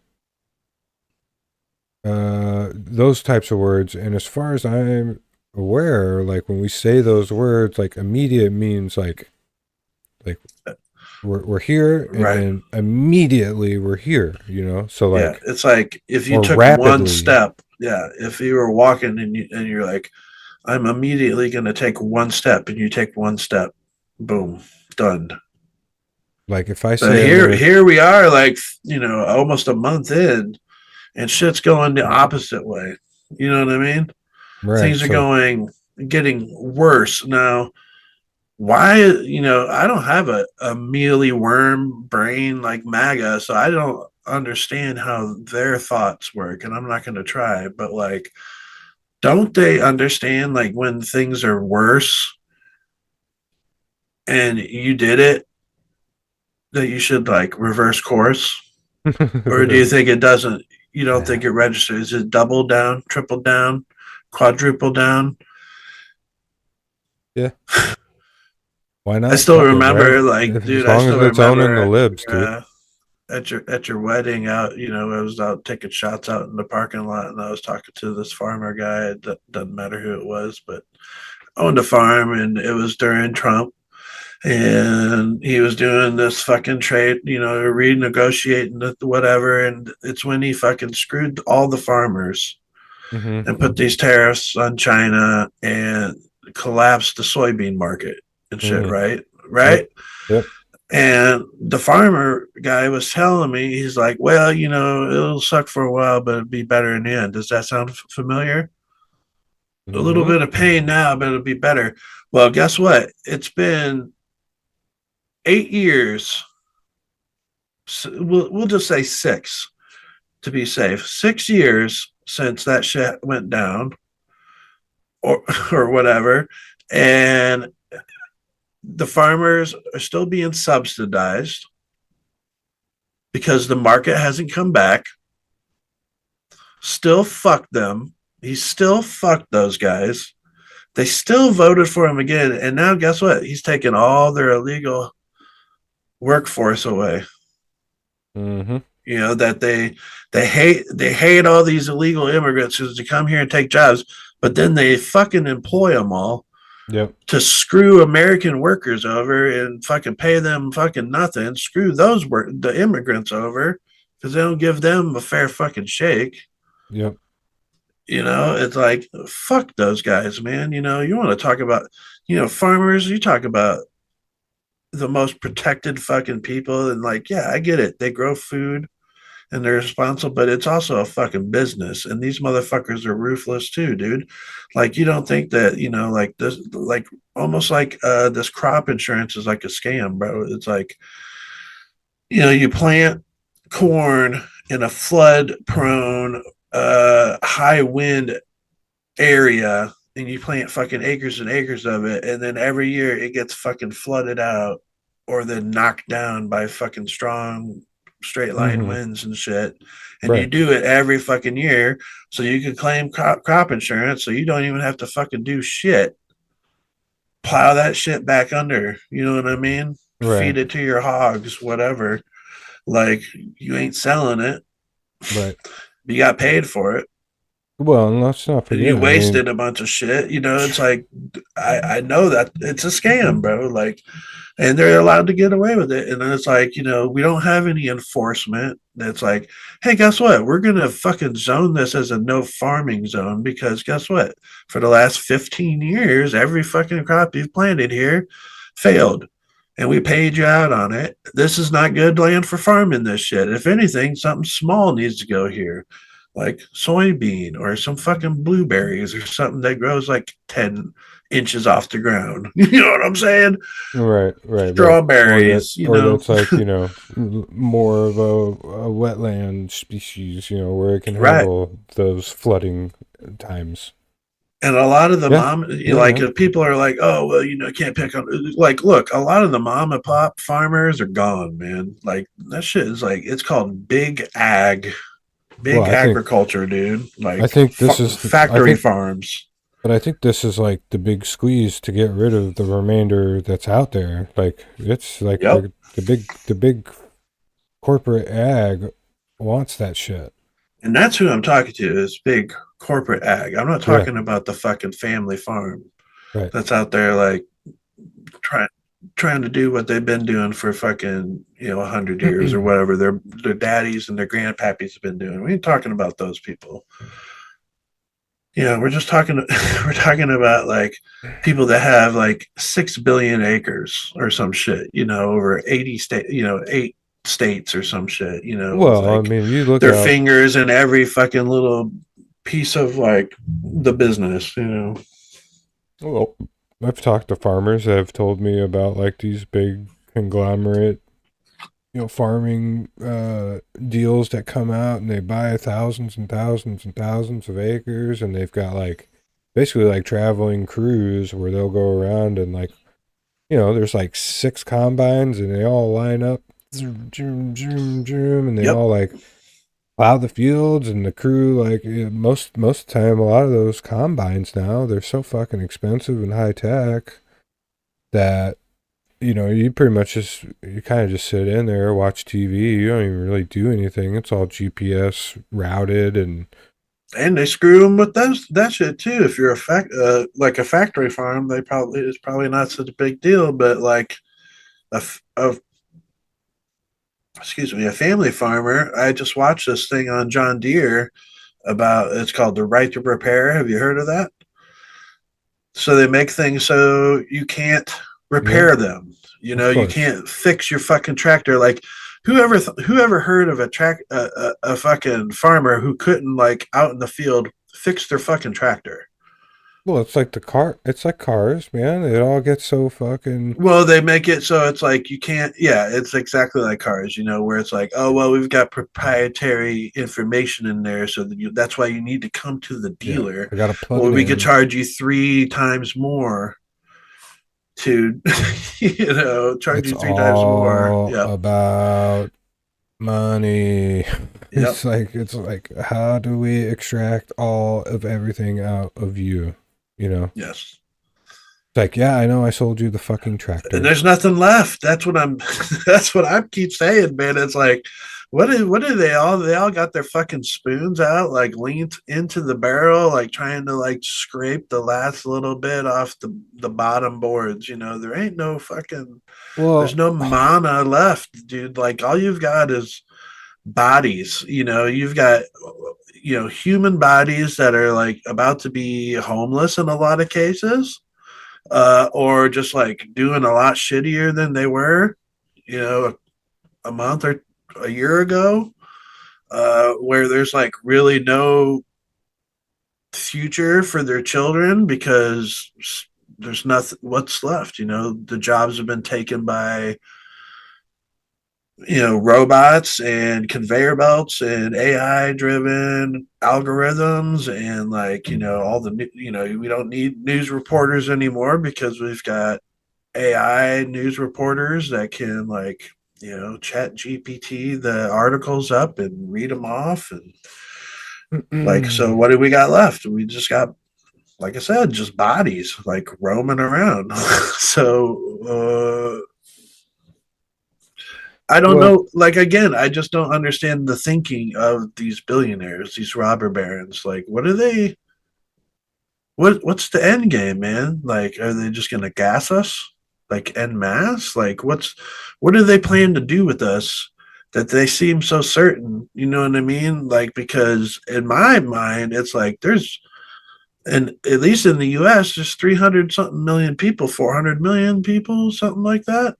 Speaker 2: those types of words. And as far as I'm aware, like when we say those words, like immediate means like we're here, and
Speaker 1: Right.
Speaker 2: then immediately we're here, you know. So
Speaker 1: Yeah,
Speaker 2: like,
Speaker 1: it's like if you
Speaker 2: or
Speaker 1: took one
Speaker 2: rapidly.
Speaker 1: step, yeah, if you were walking and you're like, I'm immediately going to take one step, and you take one step, boom, done.
Speaker 2: Like if I
Speaker 1: But
Speaker 2: say I'm gonna,
Speaker 1: here we are, like, almost a month in, and shit's going the opposite way. You know what I mean?
Speaker 2: right?
Speaker 1: Things are
Speaker 2: So
Speaker 1: getting worse now. Why? I don't have a mealy worm brain like MAGA, so I don't understand how their thoughts work, and I'm not going to try. But like, don't they understand like when things are worse and you did it, that you should like reverse course? Or do you think it doesn't? You don't think it registers? Is it double down, triple down, quadruple down?
Speaker 2: yeah, why
Speaker 1: I
Speaker 2: not?
Speaker 1: still
Speaker 2: Fuck it, right?
Speaker 1: remember, like,
Speaker 2: As
Speaker 1: dude, I
Speaker 2: long as
Speaker 1: still
Speaker 2: it's owning the
Speaker 1: remember
Speaker 2: libs, dude.
Speaker 1: at your wedding out. I was out taking shots out in the parking lot, and I was talking to this farmer guy. It doesn't matter who it was, but owned a farm, and it was during Trump, and he was doing this fucking trade, renegotiating the whatever, and it's when he fucking screwed all the farmers
Speaker 2: Mm-hmm.
Speaker 1: and put these tariffs on China and collapsed the soybean market and shit,
Speaker 2: Mm-hmm.
Speaker 1: right?
Speaker 2: Yep.
Speaker 1: Right?
Speaker 2: Yep.
Speaker 1: And the farmer guy was telling me, he's like, well, it'll suck for a while, but it'll be better in the end. Does that sound familiar? A little
Speaker 2: Mm-hmm.
Speaker 1: bit of pain now, but it'll be better. Well, guess what? It's been 8 years. So we'll just say 6 to be safe. 6 years since that shit went down, or or whatever, and the farmers are still being subsidized because the market hasn't come back. Still fuck them. He still fucked those guys. They still voted for him again, and now guess what? He's taking all their illegal workforce away.
Speaker 2: Mm-hmm.
Speaker 1: That they hate all these illegal immigrants to come here and take jobs, but then they fucking employ them all
Speaker 2: Yep.
Speaker 1: to screw American workers over and fucking pay them fucking nothing. Screw the immigrants over because they don't give them a fair fucking shake.
Speaker 2: Yep.
Speaker 1: It's like, fuck those guys, man. You want to talk about, farmers, you talk about the most protected fucking people. And like, yeah, I get it. They grow food and they're responsible, but it's also a fucking business. And these motherfuckers are ruthless too, dude. Like, you don't think that, like this, like almost like this crop insurance is like a scam, bro. It's like, you plant corn in a flood prone, high wind area, and you plant fucking acres and acres of it, and then every year it gets fucking flooded out or then knocked down by fucking strong straight line
Speaker 2: Mm-hmm.
Speaker 1: winds and shit. And you
Speaker 2: Right.
Speaker 1: do it every fucking year so you can claim crop insurance, so you don't even have to fucking do shit. Plow that shit back under. You know what I mean?
Speaker 2: Right.
Speaker 1: Feed it to your hogs, whatever. Like, you ain't selling it.
Speaker 2: Right.
Speaker 1: You got paid for it.
Speaker 2: Well, and let's not
Speaker 1: And you
Speaker 2: forget. I
Speaker 1: wasted
Speaker 2: mean,
Speaker 1: a bunch of shit. It's like, I know that it's a scam, bro. Like, and they're allowed to get away with it. And then it's like, we don't have any enforcement. That's like, hey, guess what? We're gonna fucking zone this as a no farming zone because guess what? For the last 15 years, every fucking crop you've planted here failed. And we paid you out on it. This is not good land for farming this shit. If anything, something small needs to go here, like soybean or some fucking blueberries or something that grows like 10 inches off the ground. You know what I'm saying?
Speaker 2: right.
Speaker 1: Strawberries,
Speaker 2: Or that's like, more of a wetland species, where it can
Speaker 1: Right.
Speaker 2: handle those flooding times.
Speaker 1: And a lot of the
Speaker 2: Yeah.
Speaker 1: like,
Speaker 2: Yeah.
Speaker 1: if people are like, oh, well, can't pick on, like, look, a lot of the mom and pop farmers are gone, man. Like, that shit is like, it's called big ag,
Speaker 2: Well,
Speaker 1: big agriculture, dude.
Speaker 2: I
Speaker 1: Like,
Speaker 2: think this is,
Speaker 1: factory farms.
Speaker 2: but I think this is like the big squeeze to get rid of the remainder that's out there. Like it's like
Speaker 1: Yep.
Speaker 2: the big corporate ag wants that shit.
Speaker 1: And that's who I'm talking to, is big corporate ag. I'm not talking about the fucking family farm
Speaker 2: Right.
Speaker 1: that's out there like trying trying to do what they've been doing for fucking 100 years or whatever their daddies and their grandpappies have been doing. We ain't talking about those people. We're just talking we're talking about like people that have like 6 billion acres or some shit, over 8 states or some shit, with
Speaker 2: Well, I
Speaker 1: like
Speaker 2: mean, you look
Speaker 1: their
Speaker 2: out.
Speaker 1: fingers in every fucking little piece of like the business.
Speaker 2: Well, I've talked to farmers that have told me about like these big conglomerate, farming deals that come out and they buy thousands and thousands and thousands of acres, and they've got like basically like traveling crews where they'll go around and like, there's like 6 combines and they all line up, zoom, zoom, zoom, zoom, and they
Speaker 1: Yep.
Speaker 2: all like plow the fields, and the crew like most of the time, a lot of those combines now, they're so fucking expensive and high tech that you pretty much you kind of just sit in there, watch TV. You don't even really do anything. It's all GPS routed, and
Speaker 1: And they screw them with that shit too. If you're like a factory farm, it's probably not such a big deal. But like a, a excuse me, a family farmer, I just watched this thing on John Deere about it's called the right to repair. Have you heard of that? So they make things so you can't repair them.
Speaker 2: of
Speaker 1: You
Speaker 2: course.
Speaker 1: can't fix your fucking tractor. Like whoever heard of a fucking farmer who couldn't like out in the field fix their fucking tractor?
Speaker 2: Well, it's like it's like cars, man. It all gets so fucking.
Speaker 1: Well, they make it so it's like you can't. Yeah, it's exactly like cars, where it's like, oh well, we've got proprietary information in there, so that's why you need to come to the
Speaker 2: Yeah,
Speaker 1: dealer.
Speaker 2: I gotta plug
Speaker 1: Or
Speaker 2: it
Speaker 1: we could
Speaker 2: in.
Speaker 1: charge you 3 times more to, charge
Speaker 2: It's
Speaker 1: you 3 times more.
Speaker 2: all
Speaker 1: Yep,
Speaker 2: about money.
Speaker 1: yep,
Speaker 2: It's like how do we extract all of everything out of you?
Speaker 1: yes.
Speaker 2: It's like, yeah, I know I sold you the fucking
Speaker 1: And
Speaker 2: tractor.
Speaker 1: there's nothing left. That's what I'm. That's what I keep saying, man. It's like, what are they all? They all got their fucking spoons out, like leaned into the barrel, like trying to like scrape the last little bit off the bottom boards. There ain't no fucking. There's
Speaker 2: Well,
Speaker 1: no mana left, dude. Like all you've got is bodies. You've got human bodies that are like about to be homeless in a lot of cases, or just like doing a lot shittier than they were, a month or a year ago, where there's like really no future for their children because there's nothing what's left. The jobs have been taken by robots and conveyor belts and AI driven algorithms, and like all the we don't need news reporters anymore because we've got AI news reporters that can like chat GPT the articles up and read them off, and like, so what do we got left? We just got, like I said, just bodies like roaming around. So I don't
Speaker 2: well,
Speaker 1: know. Like again, I just don't understand the thinking of these billionaires, these robber barons. Like, what are they? What's the end game, man? Like, are they just gonna gas us, like en masse? Like, what do they plan to do with us that they seem so certain? You know what I mean? Like, because in my mind, it's like and at least in the U.S., there's 300 something million people, 400 million people, something like that.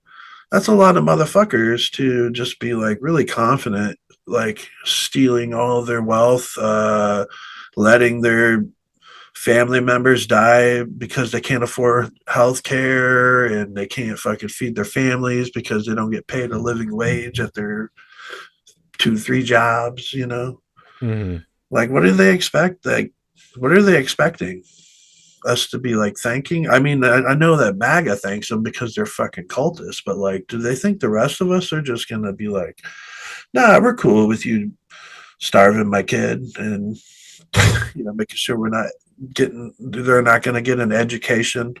Speaker 1: That's a lot of motherfuckers to just be like really confident, like stealing all of their wealth, letting their family members die because they can't afford health care and they can't fucking feed their families because they don't get paid a living wage at their 2, 3 jobs.
Speaker 2: mhm.
Speaker 1: Like, what do they expect? Like, what are they expecting us to be like thanking? I mean, I know that MAGA thanks them because they're fucking cultists, but like, do they think the rest of us are just gonna be like, nah, we're cool with you starving my kid and making sure they're not gonna get an education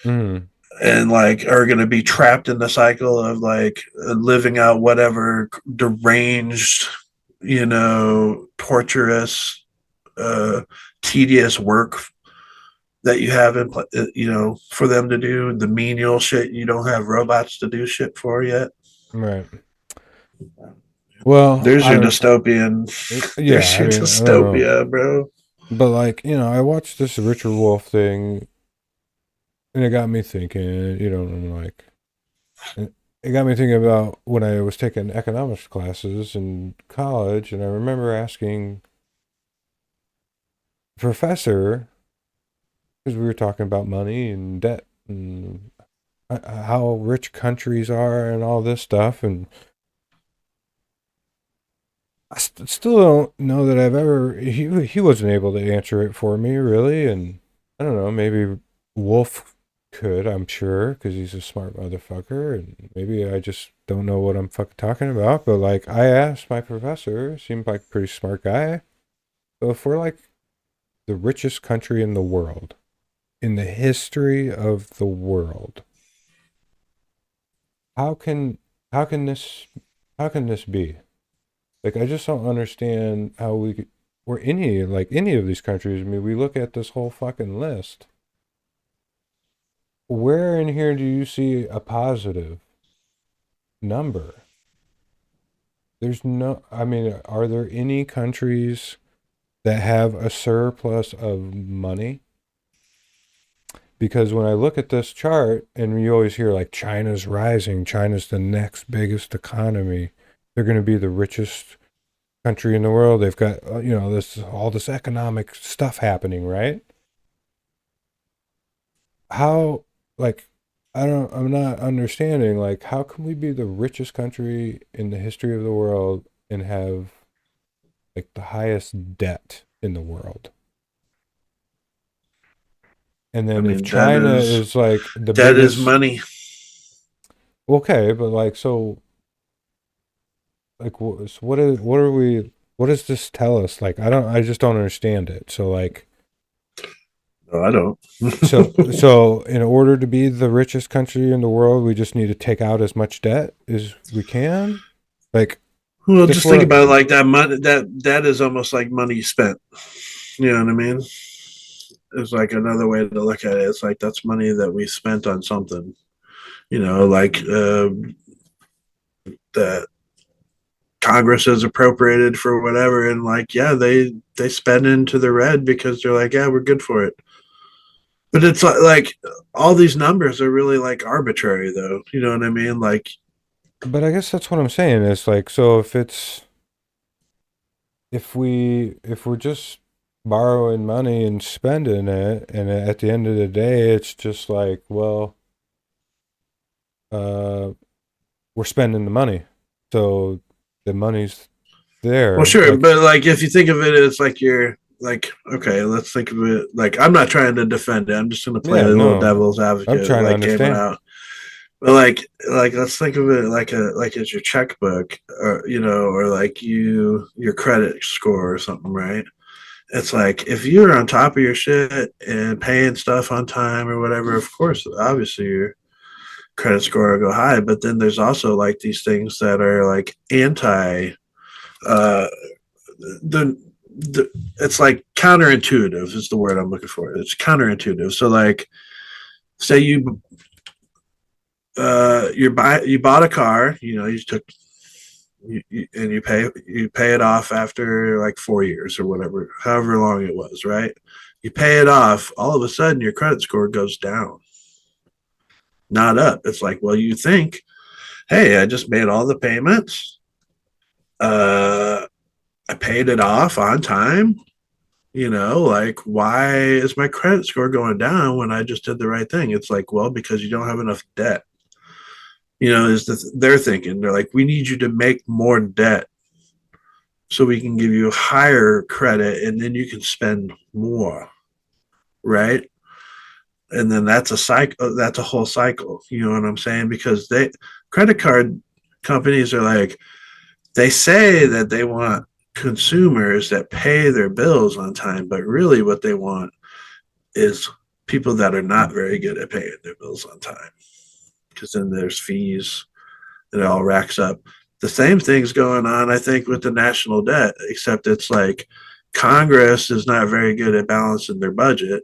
Speaker 2: Mhm.
Speaker 1: and like are gonna be trapped in the cycle of like living out whatever deranged, torturous tedious work that you have in, for them to do the menial shit you don't have robots to do shit for yet.
Speaker 2: Right. Well,
Speaker 1: There's
Speaker 2: I
Speaker 1: your
Speaker 2: don't.
Speaker 1: dystopian.
Speaker 2: Yeah,
Speaker 1: There's
Speaker 2: I
Speaker 1: your
Speaker 2: mean, I don't know.
Speaker 1: dystopia, bro.
Speaker 2: But like, I watched this Richard Wolf thing, and it got me thinking. Like, it got me thinking about when I was taking economics classes in college, and I remember asking the professor, because we were talking about money and debt and how rich countries are and all this stuff, and I still don't know that I've ever. He wasn't able to answer it for me, really, and I don't know. Maybe Wolf could. I'm sure because he's a smart motherfucker, and maybe I just don't know what I'm fucking talking about. But like, I asked my professor. Seemed like a pretty smart guy. So if we're like the richest country in the world, in the history of the world, how can how can this how can this be? Like, I just don't understand how or any of these countries. I mean, we look at this whole fucking list. Where in here do you see a positive number? There's no, I mean, are there any countries that have a surplus of money? Because when I look at this chart, and you always hear like China's rising, China's the next biggest economy, they're going to be the richest country in the world. They've got this all this economic stuff happening, right? How, like, I'm not understanding, like, how can we be the richest country in the history of the world and have like the highest debt in the world? And
Speaker 1: I
Speaker 2: then if
Speaker 1: mean, that
Speaker 2: China
Speaker 1: is
Speaker 2: is like the
Speaker 1: that is
Speaker 2: biggest,
Speaker 1: money.
Speaker 2: okay, but like, so like, so what does this tell us? Like, I just don't understand it. So like,
Speaker 1: No, I don't.
Speaker 2: so in order to be the richest country in the world, we just need to take out as much debt as we can. Like,
Speaker 1: Well,
Speaker 2: if
Speaker 1: just think
Speaker 2: we're,
Speaker 1: about it like that. Money that is almost like money spent. You know what I mean? It's like another way to look at it. It's like that's money that we spent on something. Like that Congress has appropriated for whatever, and like, yeah, they spend into the red because they're like, yeah, we're good for it. But it's like all these numbers are really like arbitrary, though. You know what I mean? Like,
Speaker 2: but I guess that's what I'm saying. It's like, so if we're just borrowing money and spending it, and at the end of the day, it's just like, well, uh, we're spending the money, so the money's
Speaker 1: well,
Speaker 2: there.
Speaker 1: sure,
Speaker 2: Like,
Speaker 1: but like if you think of it as like you're like, okay, let's think of it like I'm not trying to defend it. I'm just going to play a
Speaker 2: yeah,
Speaker 1: little
Speaker 2: no,
Speaker 1: devil's
Speaker 2: I'm
Speaker 1: advocate,
Speaker 2: trying to
Speaker 1: like game it
Speaker 2: understand.
Speaker 1: out. But like let's think of it like as your checkbook, or or like your credit score or something, right? It's like if you're on top of your shit and paying stuff on time or whatever, of course, obviously your credit score will go high. But then there's also like these things that are like anti uh the it's like counterintuitive is the word I'm looking for. It's counterintuitive. So like say you bought a car, you took and you pay it off after like 4 years or whatever, however long it was, right? You pay it off, all of a sudden your credit score goes down, not up. It's like, well, you think, hey, I just made all the payments, I paid it off on time, like why is my credit score going down when I just did the right thing? It's like, well, because you don't have enough debt. They're thinking, they're like, we need you to make more debt so we can give you higher credit and then you can spend more, right? And then that's a cycle, that's a whole cycle, you know what I'm saying? Because credit card companies are like, they say that they want consumers that pay their bills on time, but really what they want is people that are not very good at paying their bills on time, because then there's fees and it all racks up. The same thing's going on, I think, with the national debt, except it's like Congress is not very good at balancing their budget.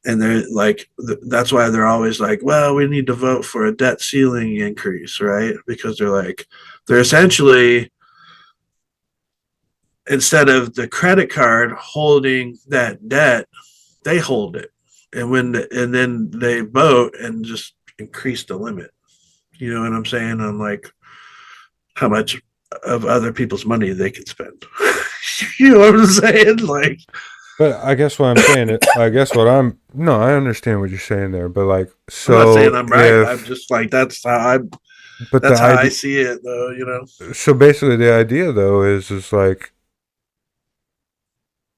Speaker 1: And they're like, that's why they're always like, well, we need to vote for a debt ceiling increase, right? Because they're essentially, instead of the credit card holding that debt, they hold it. And then they vote and just increase the limit. You know what I'm saying? On like how much of other people's money they can spend. You know what I'm saying? Like,
Speaker 2: But I guess what I'm saying, no, I understand what you're saying there, but like,
Speaker 1: I'm not
Speaker 2: so
Speaker 1: saying I'm right.
Speaker 2: if,
Speaker 1: I'm just like, that's
Speaker 2: but the
Speaker 1: how I
Speaker 2: idea,
Speaker 1: see it, though. You know.
Speaker 2: so basically the idea though is like,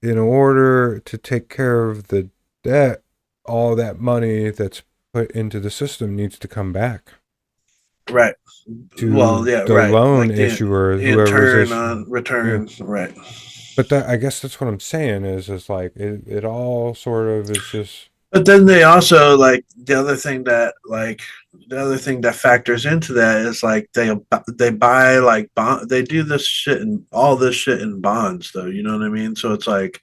Speaker 2: in order to take care of the debt, all that money that's put into the system needs to come back
Speaker 1: Right.
Speaker 2: to
Speaker 1: Well, yeah,
Speaker 2: the
Speaker 1: right.
Speaker 2: loan
Speaker 1: Like
Speaker 2: issuer,
Speaker 1: the
Speaker 2: whoever's
Speaker 1: turn on
Speaker 2: yeah.
Speaker 1: returns, right?
Speaker 2: But that, I guess that's what I'm saying is like it all sort of is just
Speaker 1: But then they also like the other thing that factors into that is like they buy like bond they do this shit and all this shit in bonds though, you know what I mean? So it's like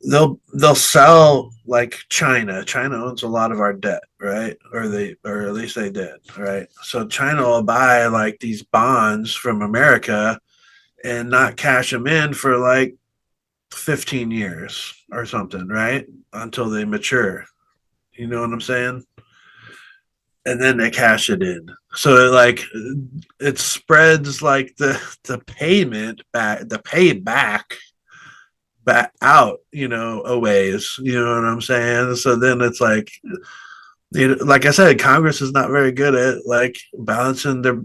Speaker 1: they'll sell like China owns a lot of our debt, right? Or at least they did, right? So China will buy like these bonds from America and not cash them in for like 15 years or something, right? Until they mature. You know what I'm saying? And then they cash it in. So it spreads like the payment back, the payback back out, you know, a ways. You know what I'm saying? So then it's like, you know, like I said, Congress is not very good at like balancing their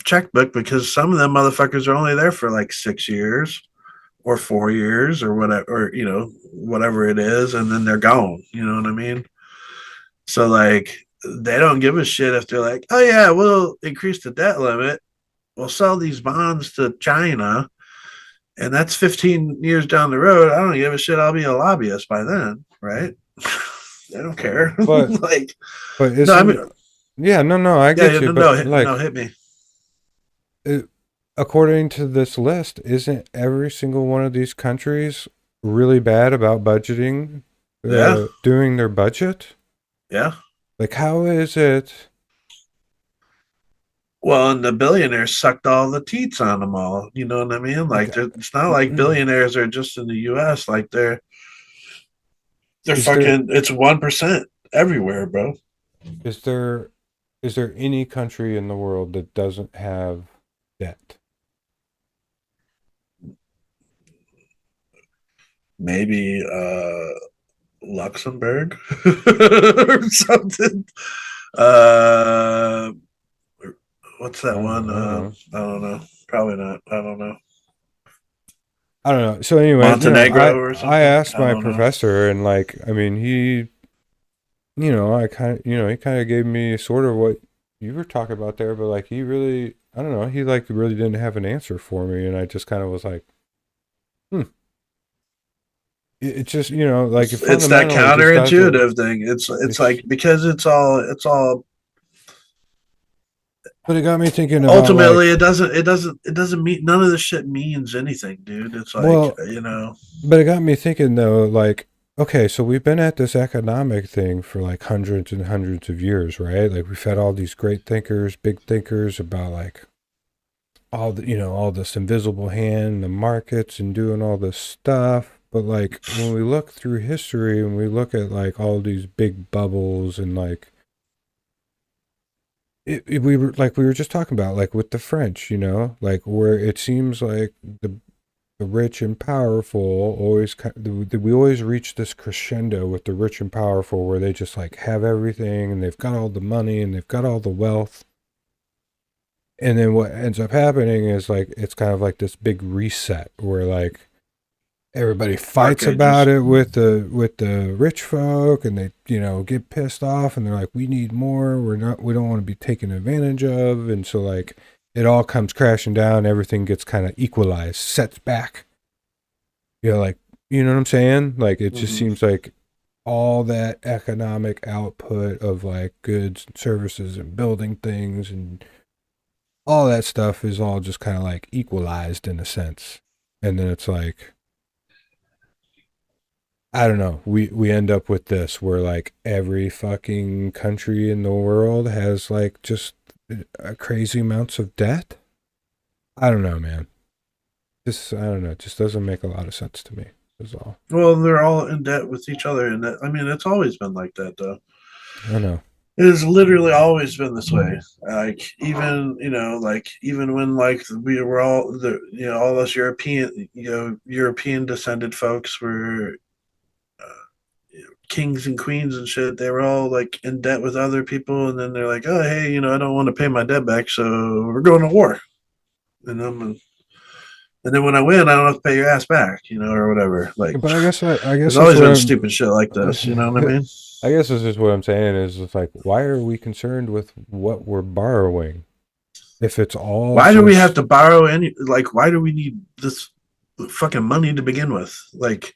Speaker 1: checkbook because some of them motherfuckers are only there for like 6 years or 4 years or whatever, or you know, whatever it is, and then they're gone. You know what I mean? So like they don't give a shit if they're like, oh yeah, we'll increase the debt limit, we'll sell these bonds to China, and that's 15 years down the road. I don't give a shit. I'll be a lobbyist by then, right? They don't care.
Speaker 2: but
Speaker 1: Like,
Speaker 2: but
Speaker 1: no, I
Speaker 2: isn't
Speaker 1: mean,
Speaker 2: yeah, no, I
Speaker 1: yeah,
Speaker 2: get you,
Speaker 1: no,
Speaker 2: but like
Speaker 1: no, hit me.
Speaker 2: it, according to this list, isn't every single one of these countries really bad about budgeting,
Speaker 1: Yeah,
Speaker 2: doing their budget?
Speaker 1: yeah.
Speaker 2: Like, how is it?
Speaker 1: Well, and the billionaires sucked all the teats on them all. You know what I mean? Like,
Speaker 2: Okay,
Speaker 1: it's not like billionaires are just in the U.S. Like they're
Speaker 2: is there
Speaker 1: fucking. It's 1% everywhere, bro.
Speaker 2: is there is there any country in the world that doesn't have debt?
Speaker 1: Maybe Luxembourg or something. Uh, what's that one?
Speaker 2: I don't know.
Speaker 1: I don't know. Probably not. I don't know.
Speaker 2: I don't know. So, anyways,
Speaker 1: Montenegro or
Speaker 2: I
Speaker 1: something.
Speaker 2: asked
Speaker 1: I
Speaker 2: my
Speaker 1: don't know.
Speaker 2: professor, and like, I mean, he, he kind of gave me sort of what you were talking about there, but like, he really, I don't know, he like really didn't have an answer for me, and I just kind of was like, hmm. It's just, like, it
Speaker 1: It's that
Speaker 2: fundamentally just doesn't.
Speaker 1: counterintuitive thing. It's
Speaker 2: It's,
Speaker 1: like because it's all
Speaker 2: but it got me thinking about
Speaker 1: ultimately
Speaker 2: like,
Speaker 1: it doesn't mean none of this shit means anything, dude. It's like,
Speaker 2: well,
Speaker 1: you know,
Speaker 2: but it got me thinking though, like, okay, so we've been at this economic thing for like hundreds and hundreds of years, right? Like we've had all these great thinkers, big thinkers about like all this invisible hand, the markets and doing all this stuff. But like when we look through history and we look at like all these big bubbles and like we were just talking about like with the French, like where it seems like the rich and powerful always we always reach this crescendo with the rich and powerful where they just like have everything and they've got all the money and they've got all the wealth, and then what ends up happening is like it's kind of like this big reset where like everybody fights about it with the rich folk, and they get pissed off and they're like, we need more, we don't want to be taken advantage of, and so like it all comes crashing down, everything gets kind of equalized, sets back, like, you know what I'm saying, like it just seems like all that economic output of like goods and services and building things and all that stuff is all just kind of like equalized in a sense, and then it's like I don't know. We end up with this where like every fucking country in the world has like just crazy amounts of debt. I don't know, man. I don't know. It just doesn't make a lot of sense to me. Is all.
Speaker 1: Well, they're all in debt with each other, and I mean, it's always been like that, though.
Speaker 2: I know.
Speaker 1: It has literally always been this way. Like even like even when like we were all all us European descended folks were kings and queens and shit. They were all like in debt with other people, and then they're like, oh hey, I don't want to pay my debt back, so we're going to war. And and then when I win, I don't have to pay your ass back, or whatever. Like,
Speaker 2: But I guess
Speaker 1: there's
Speaker 2: that's
Speaker 1: always
Speaker 2: what
Speaker 1: been
Speaker 2: I'm,
Speaker 1: stupid shit like this. You know what I mean?
Speaker 2: I guess this is what I'm saying is it's like, why are we concerned with what we're borrowing? If it's all
Speaker 1: Why do we have
Speaker 2: just-
Speaker 1: to borrow any? Like, why do we need this fucking money to begin with? Like,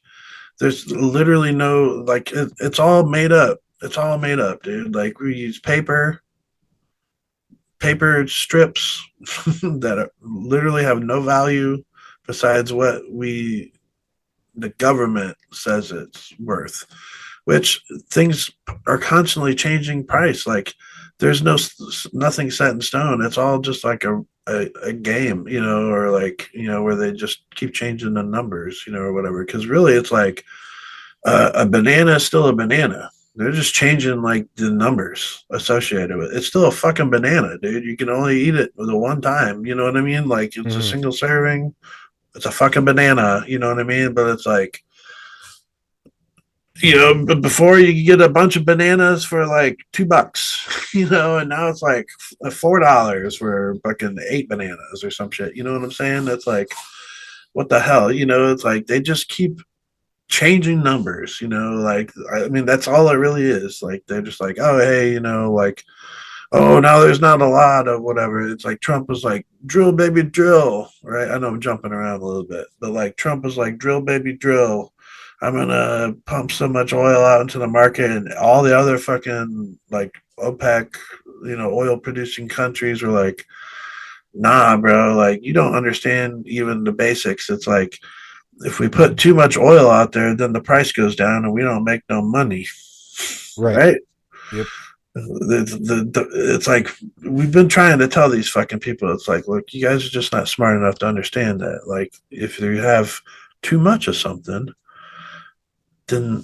Speaker 1: there's literally no like. It's all made up. It's all made up, dude. Like, we use paper strips that literally have no value besides what the government says it's worth, which things are constantly changing price. Like there's nothing set in stone. It's all just like a game, or like, where they just keep changing the numbers, or whatever. Cause really it's like a banana is still a banana. They're just changing like the numbers associated with it. It's still a fucking banana, dude. You can only eat it the one time. You know what I mean? Like it's a single serving. It's a fucking banana. You know what I mean? But it's like, before you could get a bunch of bananas for like $2, and now it's like $4 for fucking 8 bananas or some shit. You know what I'm saying? That's like, what the hell? It's like they just keep changing numbers, like I mean that's all it really is. Like they're just like, oh hey, like, oh now there's not a lot of whatever. It's like Trump was like, drill baby drill, right? I know I'm jumping around a little bit, but like Trump was like, drill baby drill. I'm gonna pump so much oil out into the market, and all the other fucking like OPEC, oil producing countries were like, nah, bro, like you don't understand even the basics. It's like if we put too much oil out there, then the price goes down and we don't make no money. Right?
Speaker 2: Yep.
Speaker 1: It's like we've been trying to tell these fucking people. It's like, look, you guys are just not smart enough to understand that. Like, if you have too much of something, then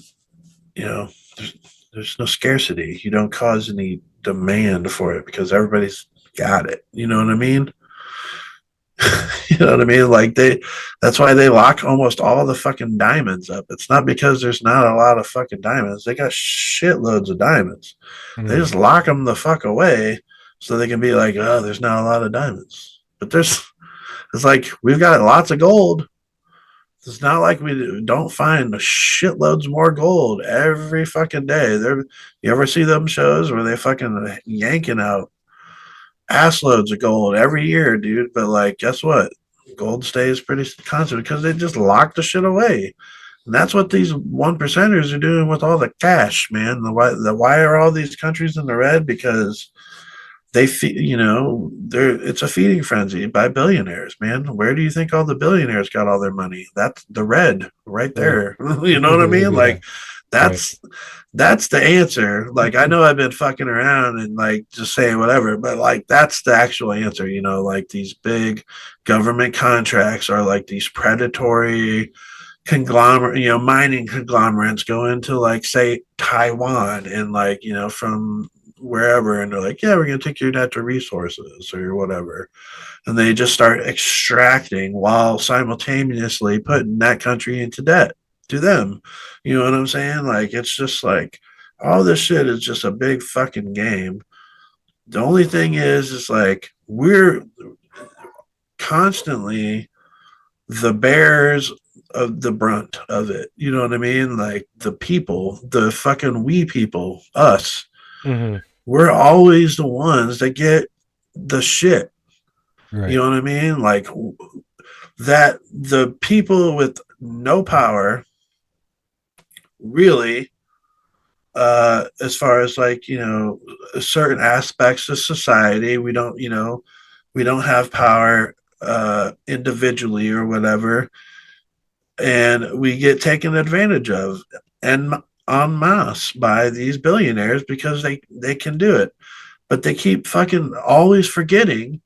Speaker 1: there's no scarcity. You don't cause any demand for it because everybody's got it. You know what I mean? You know what I mean? Like that's why they lock almost all the fucking diamonds up. It's not because there's not a lot of fucking diamonds. They got shitloads of diamonds. They just lock them the fuck away so they can be like, oh, there's not a lot of diamonds. But it's like we've got lots of gold. It's not like we don't find shitloads more gold every fucking day. You ever see them shows where they fucking yanking out ass loads of gold every year, dude? But like, guess what? Gold stays pretty constant because they just lock the shit away. And that's what these 1%ers are doing with all the cash, man. Why are all these countries in the red? Because they it's a feeding frenzy by billionaires, man. Where do you think all the billionaires got all their money? That's the red right there. You know what I mean? Like that's the answer. Like I know I've been fucking around and like just saying whatever, but like that's the actual answer. Like these big government contracts are like these predatory conglomerate, mining conglomerates go into like say Taiwan and like from wherever, and they're like, yeah, we're gonna take your natural resources or whatever, and they just start extracting while simultaneously putting that country into debt to them. You know what I'm saying? Like it's just like all this shit is just a big fucking game. The only thing is like we're constantly the bears of the brunt of it. You know what I mean? Like the people, the fucking we people, us, we're always the ones that get the shit.
Speaker 2: Right.
Speaker 1: You know what I mean? Like that the people with no power really, as far as like, certain aspects of society, we don't have power individually or whatever, and we get taken advantage of en masse by these billionaires because they can do it. But they keep fucking always forgetting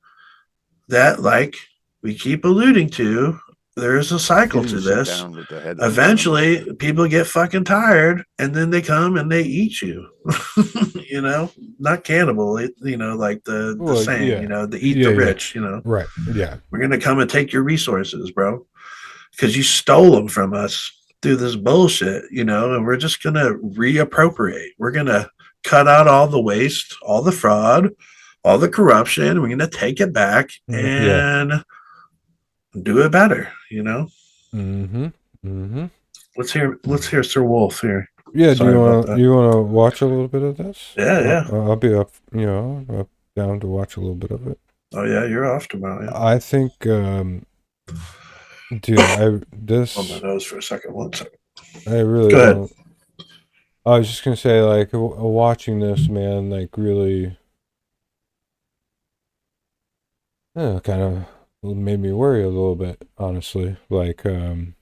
Speaker 1: that, like we keep alluding to, there's a cycle to this. Eventually, people get fucking tired, and then they come and they eat you. You know, not cannibal. You know, like the
Speaker 2: Well,
Speaker 1: saying.
Speaker 2: yeah.
Speaker 1: You know, the eat
Speaker 2: Yeah,
Speaker 1: the
Speaker 2: yeah.
Speaker 1: rich. You know,
Speaker 2: Right. Yeah.
Speaker 1: we're gonna come and take your resources, bro, because you stole them from us through this bullshit. You know, and we're just gonna reappropriate. We're gonna cut out all the waste, all the fraud, all the corruption. We're gonna take it back
Speaker 2: Yeah.
Speaker 1: and do it better. You know.
Speaker 2: Mm-hmm. Mm-hmm.
Speaker 1: Let's hear Sir Wolf here.
Speaker 2: Yeah,
Speaker 1: Sorry about that.
Speaker 2: you wanna watch a little bit of this?
Speaker 1: Yeah, yeah.
Speaker 2: I'll be up, up, down to watch a little bit of it.
Speaker 1: Oh yeah, you're off tomorrow. Yeah.
Speaker 2: I think, dude,
Speaker 1: On my nose for a second. One second.
Speaker 2: I really
Speaker 1: Go ahead.
Speaker 2: don't. I was just gonna say, like, watching this, man, like, really, kind of made me worry a little bit, honestly. Like, I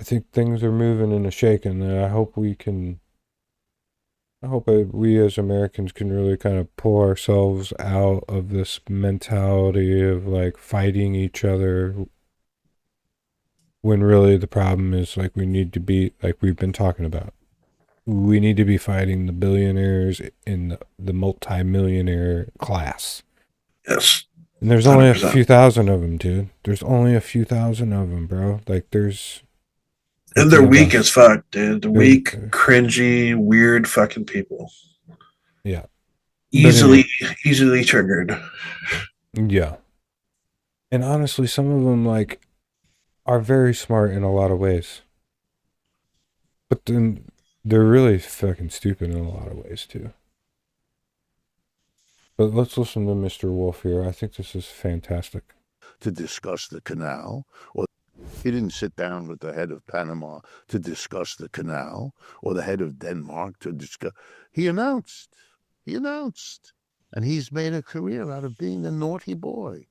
Speaker 2: think things are moving and shaking, and I hope we as Americans can really kind of pull ourselves out of this mentality of like fighting each other, when really the problem is like we need to be, like we've been talking about, we need to be fighting the billionaires in the multi-millionaire class.
Speaker 1: Yes.
Speaker 2: And there's only
Speaker 1: 100%.
Speaker 2: a few thousand of them, dude. There's only a few thousand of them, bro. Like
Speaker 1: and they're weak as fuck, dude. They're weak, cringy, weird fucking people.
Speaker 2: Yeah.
Speaker 1: Easily triggered.
Speaker 2: Yeah. And honestly, some of them like are very smart in a lot of ways. But then they're really fucking stupid in a lot of ways too. But let's listen to Mr. Wolf here. I think this is fantastic.
Speaker 8: To discuss the canal, or he didn't sit down with the head of Panama to discuss the canal, or the head of Denmark to discuss. He announced, and he's made a career out of being a naughty boy.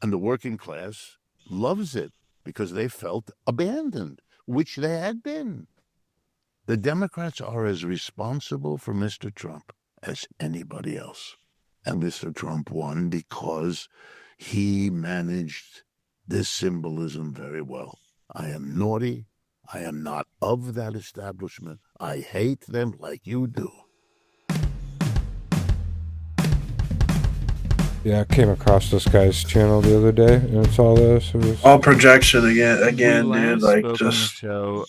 Speaker 8: And the working class loves it because they felt abandoned, which they had been. The Democrats are as responsible for Mr. Trump as anybody else. And Mr. Trump won because he managed this symbolism very well. I am naughty. I am not of that establishment. I hate them like you do.
Speaker 2: Yeah, I came across this guy's channel the other day, and it's all this. It was
Speaker 1: all projection again, dude. Like just because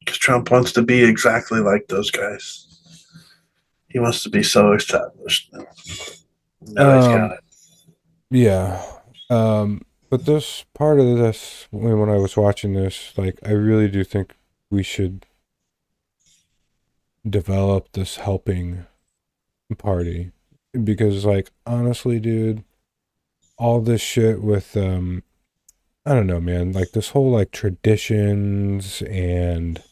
Speaker 1: Trump wants to be exactly like those guys. He wants to be so established. Now he's got it.
Speaker 2: Yeah. But this part of this, when I was watching this, like, I really do think we should develop this helping party. Because, like, honestly, dude, all this shit with, I don't know, man, like, this whole, like, traditions and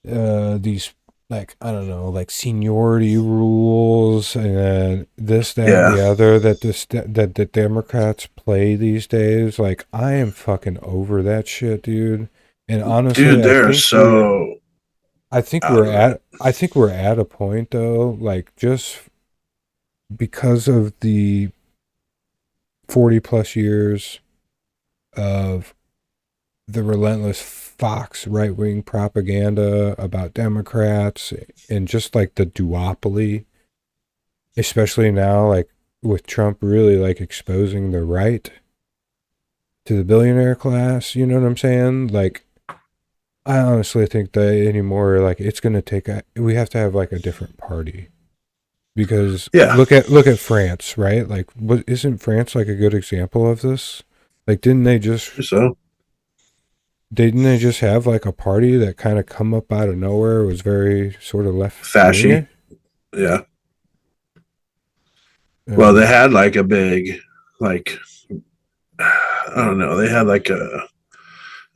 Speaker 2: these, like, I don't know, like seniority rules and this, that, and the other that the Democrats play these days. Like, I am fucking over that shit, dude. And honestly,
Speaker 1: dude, they're so.
Speaker 2: I think we're at a point though, like just because of the 40 plus years of the relentless Fox right-wing propaganda about Democrats and just like the duopoly, especially now, like with Trump really like exposing the right to the billionaire class, you know what I'm saying? Like, I honestly think that anymore, like it's going to take we have to have like a different party. Because look at France, right? Like, isn't France like a good example of this? Like, didn't they just have like a party that kind of come up out of nowhere? It was very sort of left
Speaker 1: fashy. Yeah. Well, they had like a big, like, I don't know. They had like a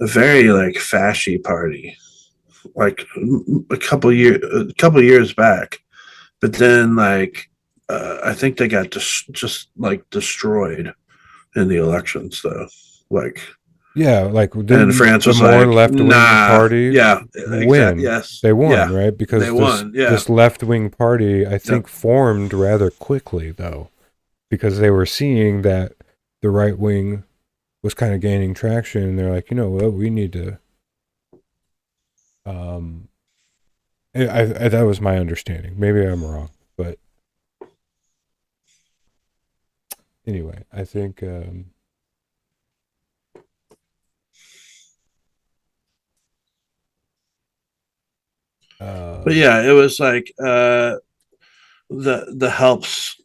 Speaker 1: very like fashy party, like a couple years back. But then, like, I think they got just like destroyed in the elections, though. Like,
Speaker 2: Yeah, like
Speaker 1: And France
Speaker 2: the
Speaker 1: was
Speaker 2: more
Speaker 1: like,
Speaker 2: left-wing
Speaker 1: nah,
Speaker 2: party
Speaker 1: yeah, exactly,
Speaker 2: win.
Speaker 1: yes,
Speaker 2: They won,
Speaker 1: yeah,
Speaker 2: right?
Speaker 1: they
Speaker 2: Because
Speaker 1: won, yeah,
Speaker 2: this left-wing party, I
Speaker 1: yep.
Speaker 2: think, formed rather quickly though, because they were seeing that the right wing was kind of gaining traction, and they're like, you know what, we need to. That was my understanding. Maybe I'm wrong, but anyway, I think.
Speaker 1: But yeah, it was like the helps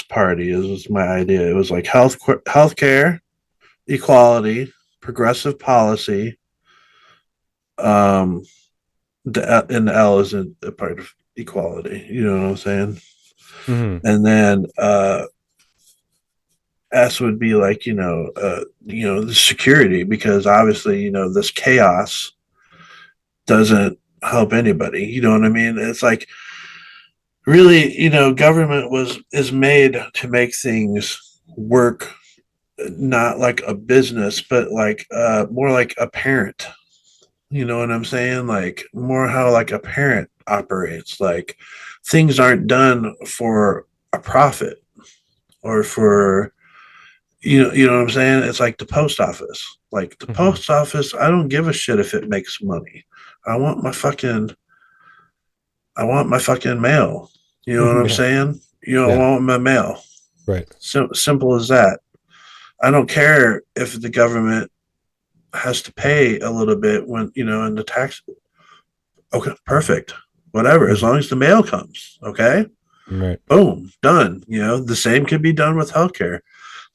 Speaker 1: party is my idea. It was like healthcare, equality, progressive policy. Um, and the L isn't a part of equality. You know what I'm saying?
Speaker 2: Mm-hmm.
Speaker 1: And then S would be like the security, because obviously this chaos doesn't help anybody. You know what I mean? It's like really government is made to make things work, not like a business, but like more like a parent. You know what I'm saying? Like more how like a parent operates. Like things aren't done for a profit or for you know what I'm saying? It's like the post office. Like the post office, I don't give a shit if it makes money. I want my fucking mail. You know what I'm
Speaker 2: Yeah.
Speaker 1: saying? I
Speaker 2: Yeah.
Speaker 1: want my mail.
Speaker 2: Right.
Speaker 1: Simple as that. I don't care if the government has to pay a little bit when in the tax. Okay, perfect. Whatever, as long as the mail comes. Okay,
Speaker 2: Right.
Speaker 1: boom, done. The same could be done with healthcare.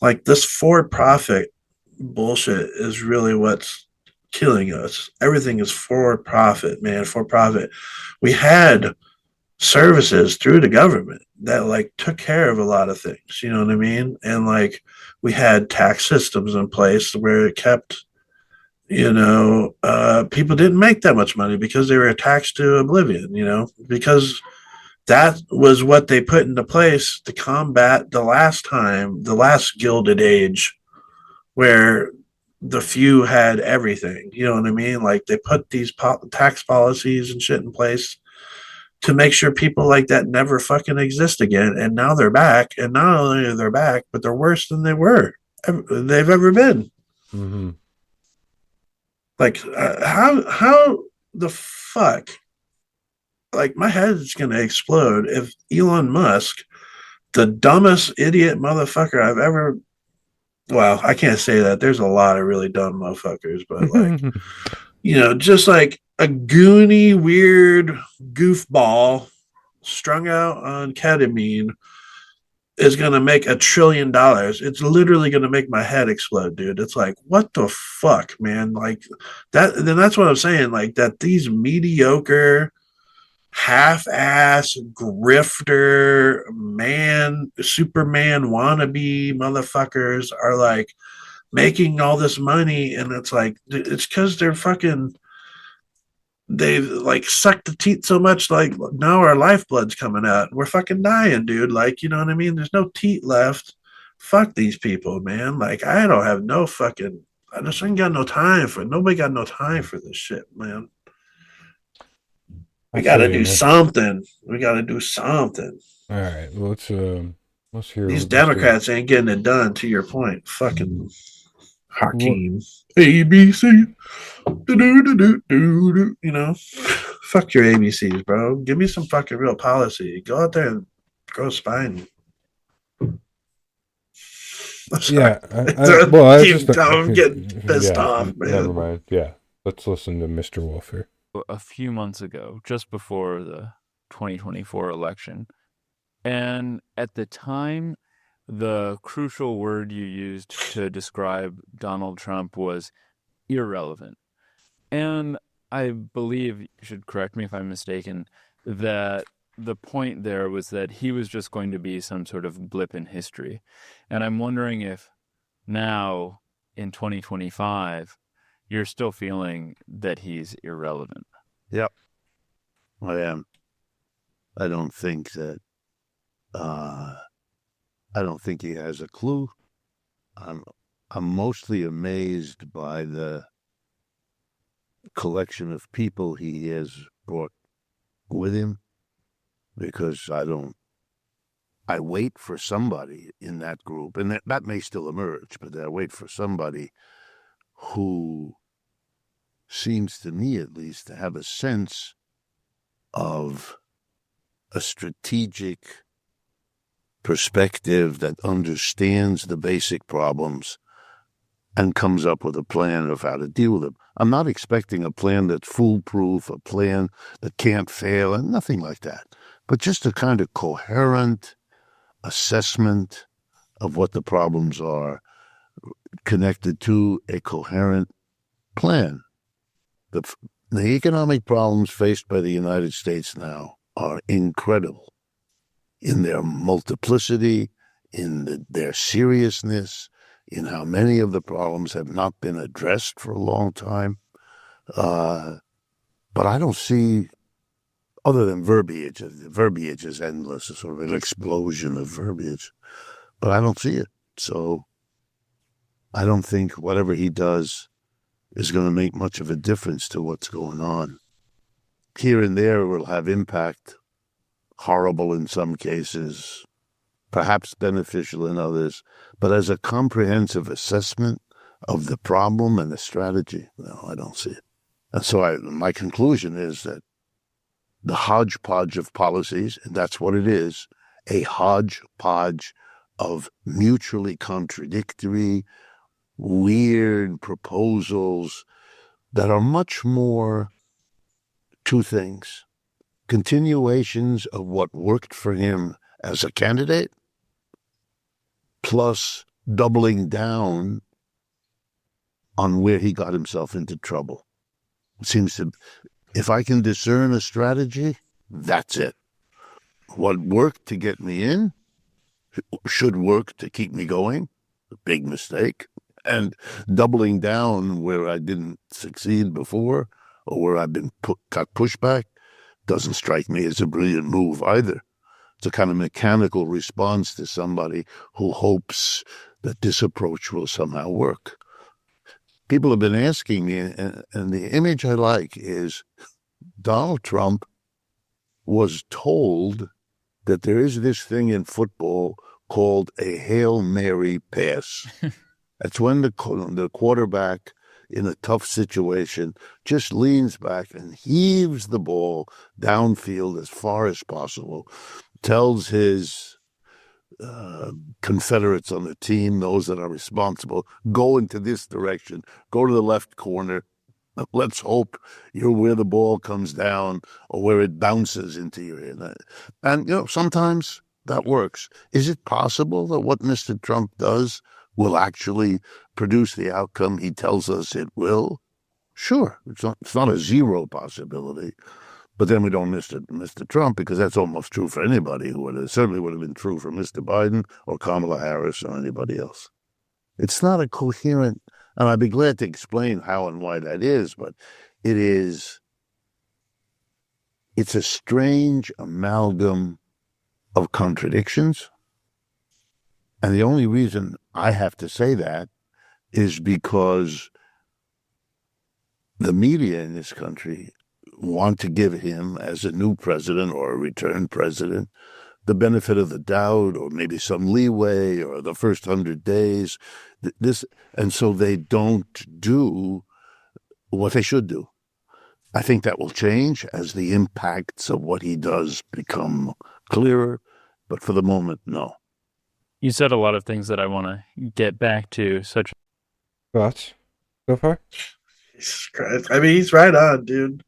Speaker 1: Like this for-profit bullshit is really what's killing us. Everything is for profit, man. For profit. We had services through the government that like took care of a lot of things. You know what I mean? And like we had tax systems in place where it kept people didn't make that much money because they were taxed to oblivion, because that was what they put into place to combat the last gilded age where the few had everything. You know what I mean? Like they put these tax policies and shit in place to make sure people like that never fucking exist again. And now they're back. And not only are they back, but they're worse than they've ever been.
Speaker 2: Mm-hmm.
Speaker 1: Like how the fuck? Like my head's gonna explode if Elon Musk, the dumbest idiot motherfucker I've ever. Well, I can't say that. There's a lot of really dumb motherfuckers, but like just like a goony, weird goofball strung out on ketamine is going to make $1 trillion. It's literally going to make my head explode, dude. It's like, what the fuck, man? Like that. Then that's what I'm saying. Like that these mediocre, half-ass grifter Superman wannabe motherfuckers are like making all this money, and it's like it's because they like suck the teeth so much, like now our lifeblood's coming out. We're fucking dying, dude. Like, you know what I mean? There's no teeth left. Fuck these people, man. Like, I don't have no fucking. I just ain't got no time for. Nobody got no time for this shit, man. We got to do something. We got to do something.
Speaker 2: All right, let's hear
Speaker 1: These
Speaker 2: what
Speaker 1: Democrats ain't getting it done. To your point, fucking Hakeem, ABC, fuck your ABCs, bro. Give me some fucking real policy. Go out there and grow a spine.
Speaker 2: Yeah,
Speaker 1: I'm getting pissed off, man.
Speaker 2: Never mind. Yeah, let's listen to Mr. Wolfer.
Speaker 9: A few months ago, just before the 2024 election, and at the time, the crucial word you used to describe Donald Trump was irrelevant. And I believe, you should correct me if I'm mistaken, that the point there was that he was just going to be some sort of blip in history. And I'm wondering if now, in 2025, you're still feeling that he's irrelevant.
Speaker 8: Yep, I am. I don't think that. I don't think he has a clue on I'm mostly amazed by the collection of people he has brought with him, because I wait for somebody in that group, and that may still emerge, but I wait for somebody who seems to me, at least, to have a sense of a strategic perspective that understands the basic problems and comes up with a plan of how to deal with them. I'm not expecting a plan that's foolproof, a plan that can't fail, and nothing like that, but just a kind of coherent assessment of what the problems are, connected to a coherent plan. The economic problems faced by the United States now are incredible in their multiplicity, in their seriousness, in how many of the problems have not been addressed for a long time. But I don't see, other than verbiage, the verbiage is endless, a sort of an explosion of verbiage, but I don't see it. So I don't think whatever he does is going to make much of a difference to what's going on. Here and there it will have impact, horrible in some cases, perhaps beneficial in others, but as a comprehensive assessment of the problem and the strategy, no, I don't see it. And so my conclusion is that the hodgepodge of policies, and that's what it is, a hodgepodge of mutually contradictory, weird proposals that are much more two things: continuations of what worked for him as a candidate, plus doubling down on where he got himself into trouble. It seems to, if I can discern a strategy, that's it. What worked to get me in should work to keep me going. A big mistake. And doubling down where I didn't succeed before, or where I've been got pushback, doesn't strike me as a brilliant move either. It's a kind of mechanical response to somebody who hopes that this approach will somehow work. People have been asking me, and the image I like is Donald Trump was told that there is this thing in football called a Hail Mary pass. That's when the quarterback, in a tough situation, just leans back and heaves the ball downfield as far as possible, tells his confederates on the team, those that are responsible, go into this direction, go to the left corner. Let's hope you're where the ball comes down or where it bounces into your head. And, sometimes that works. Is it possible that what Mr. Trump does will actually produce the outcome he tells us it will? Sure. It's not a zero possibility. But then we don't miss Mr. Trump, because that's almost true for anybody certainly would have been true for Mr. Biden or Kamala Harris or anybody else. It's not a coherent, and I'd be glad to explain how and why that is, but it's a strange amalgam of contradictions. And the only reason I have to say that is because the media in this country want to give him, as a new president or a returned president, the benefit of the doubt, or maybe some leeway, or the first 100 days. And so they don't do what they should do. I think that will change as the impacts of what he does become clearer. But for the moment, no.
Speaker 9: You said a lot of things that I want to get back to, such.
Speaker 2: Thoughts so far?
Speaker 1: Jesus Christ. I mean, he's right on, dude.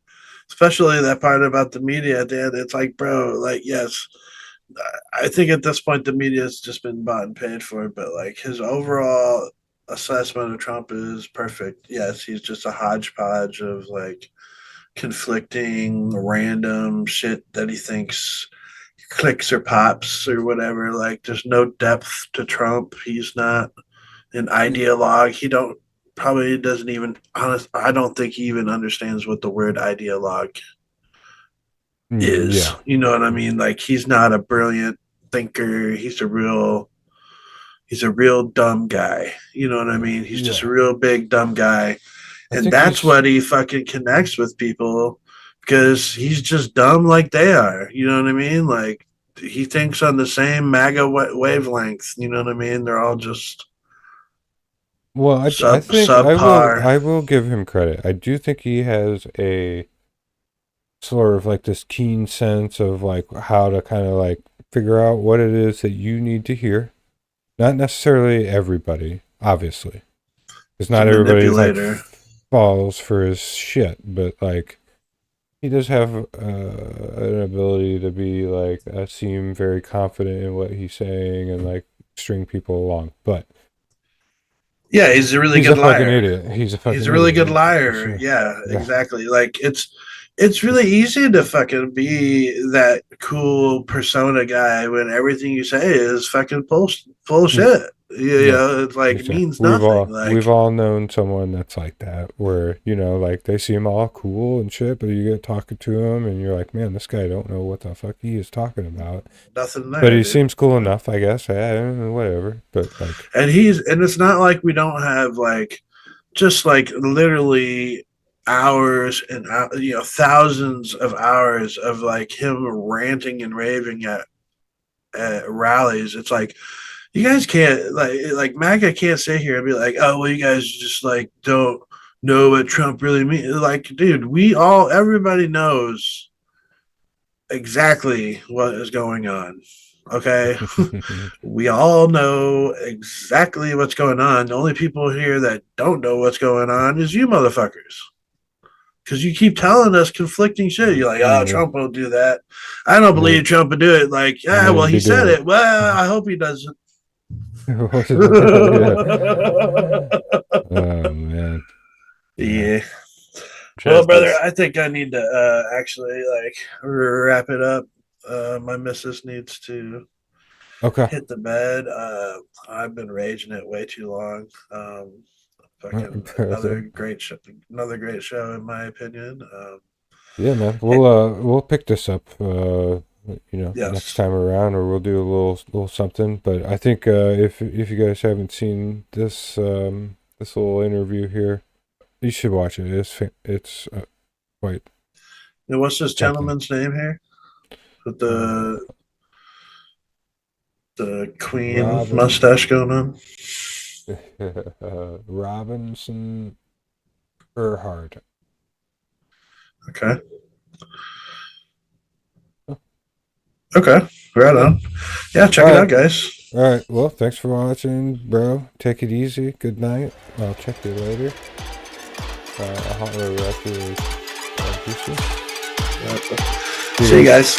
Speaker 1: Especially that part about the media at the end. It's like, bro, like, yes, I think at this point the media has just been bought and paid for, but like his overall assessment of Trump is perfect. Yes, he's just a hodgepodge of like conflicting random shit that he thinks clicks or pops or whatever. Like there's no depth to Trump. He's not an ideologue. Probably doesn't even I don't think he even understands what the word ideologue is.
Speaker 2: Yeah.
Speaker 1: You know what I mean? Like he's not a brilliant thinker. He's a real, he's a real dumb guy. You know what I mean? He's just a real big dumb guy. And that's what he fucking connects with people, because he's just dumb like they are. You know what I mean? Like, he thinks on the same MAGA wavelength. You know what I mean? They're all just
Speaker 2: Well, I think
Speaker 1: subpar.
Speaker 2: I will give him credit. I do think he has a sort of like this keen sense of like how to kind of like figure out what it is that you need to hear. Not necessarily everybody, obviously. Because not everybody like falls for his shit, but like he does have an ability to be like seem very confident in what he's saying and like string people along. But
Speaker 1: yeah, he's a really good liar.
Speaker 2: Idiot. He's
Speaker 1: a really good liar. Sure. Yeah, exactly. Like it's really easy to fucking be that cool persona guy when everything you say is fucking bullshit. You know, it's like, it means nothing.
Speaker 2: We've all known someone that's like that, where, you know, like they seem all cool and shit, but you get talking to him and you're like, man, this guy don't know what the fuck he is talking about.
Speaker 1: Nothing there.
Speaker 2: But he seems cool enough, I guess. Whatever. But like,
Speaker 1: and it's not like we don't have like just like literally hours and thousands of hours of like him ranting and raving at rallies. It's like, you guys can't like MAGA can't sit here and be like, oh well, you guys just like don't know what Trump really means. Like, dude, everybody knows exactly what is going on. Okay. We all know exactly what's going on. The only people here that don't know what's going on is you motherfuckers. Because you keep telling us conflicting shit. You're like, oh, Trump won't do that. I don't believe Trump would do it. Like, yeah, well, he said it. Well, I hope he doesn't.
Speaker 2: Oh man.
Speaker 1: Yeah. Well, brother, I think I need to actually like wrap it up. My missus needs to hit the bed. I've been raging it way too long. Fucking another great show in my opinion.
Speaker 2: Yeah, man. We'll pick this up next time around, or we'll do a little something. But I think if you guys haven't seen this this little interview here, you should watch it. It's quite.
Speaker 1: What's this gentleman's name here? With the queen mustache going on.
Speaker 2: Robinson Earhart.
Speaker 1: Okay. Okay. Right on. Yeah, check it out, guys.
Speaker 2: All right. Well, thanks for watching, bro. Take it easy. Good night. I'll check you later.
Speaker 1: See you guys.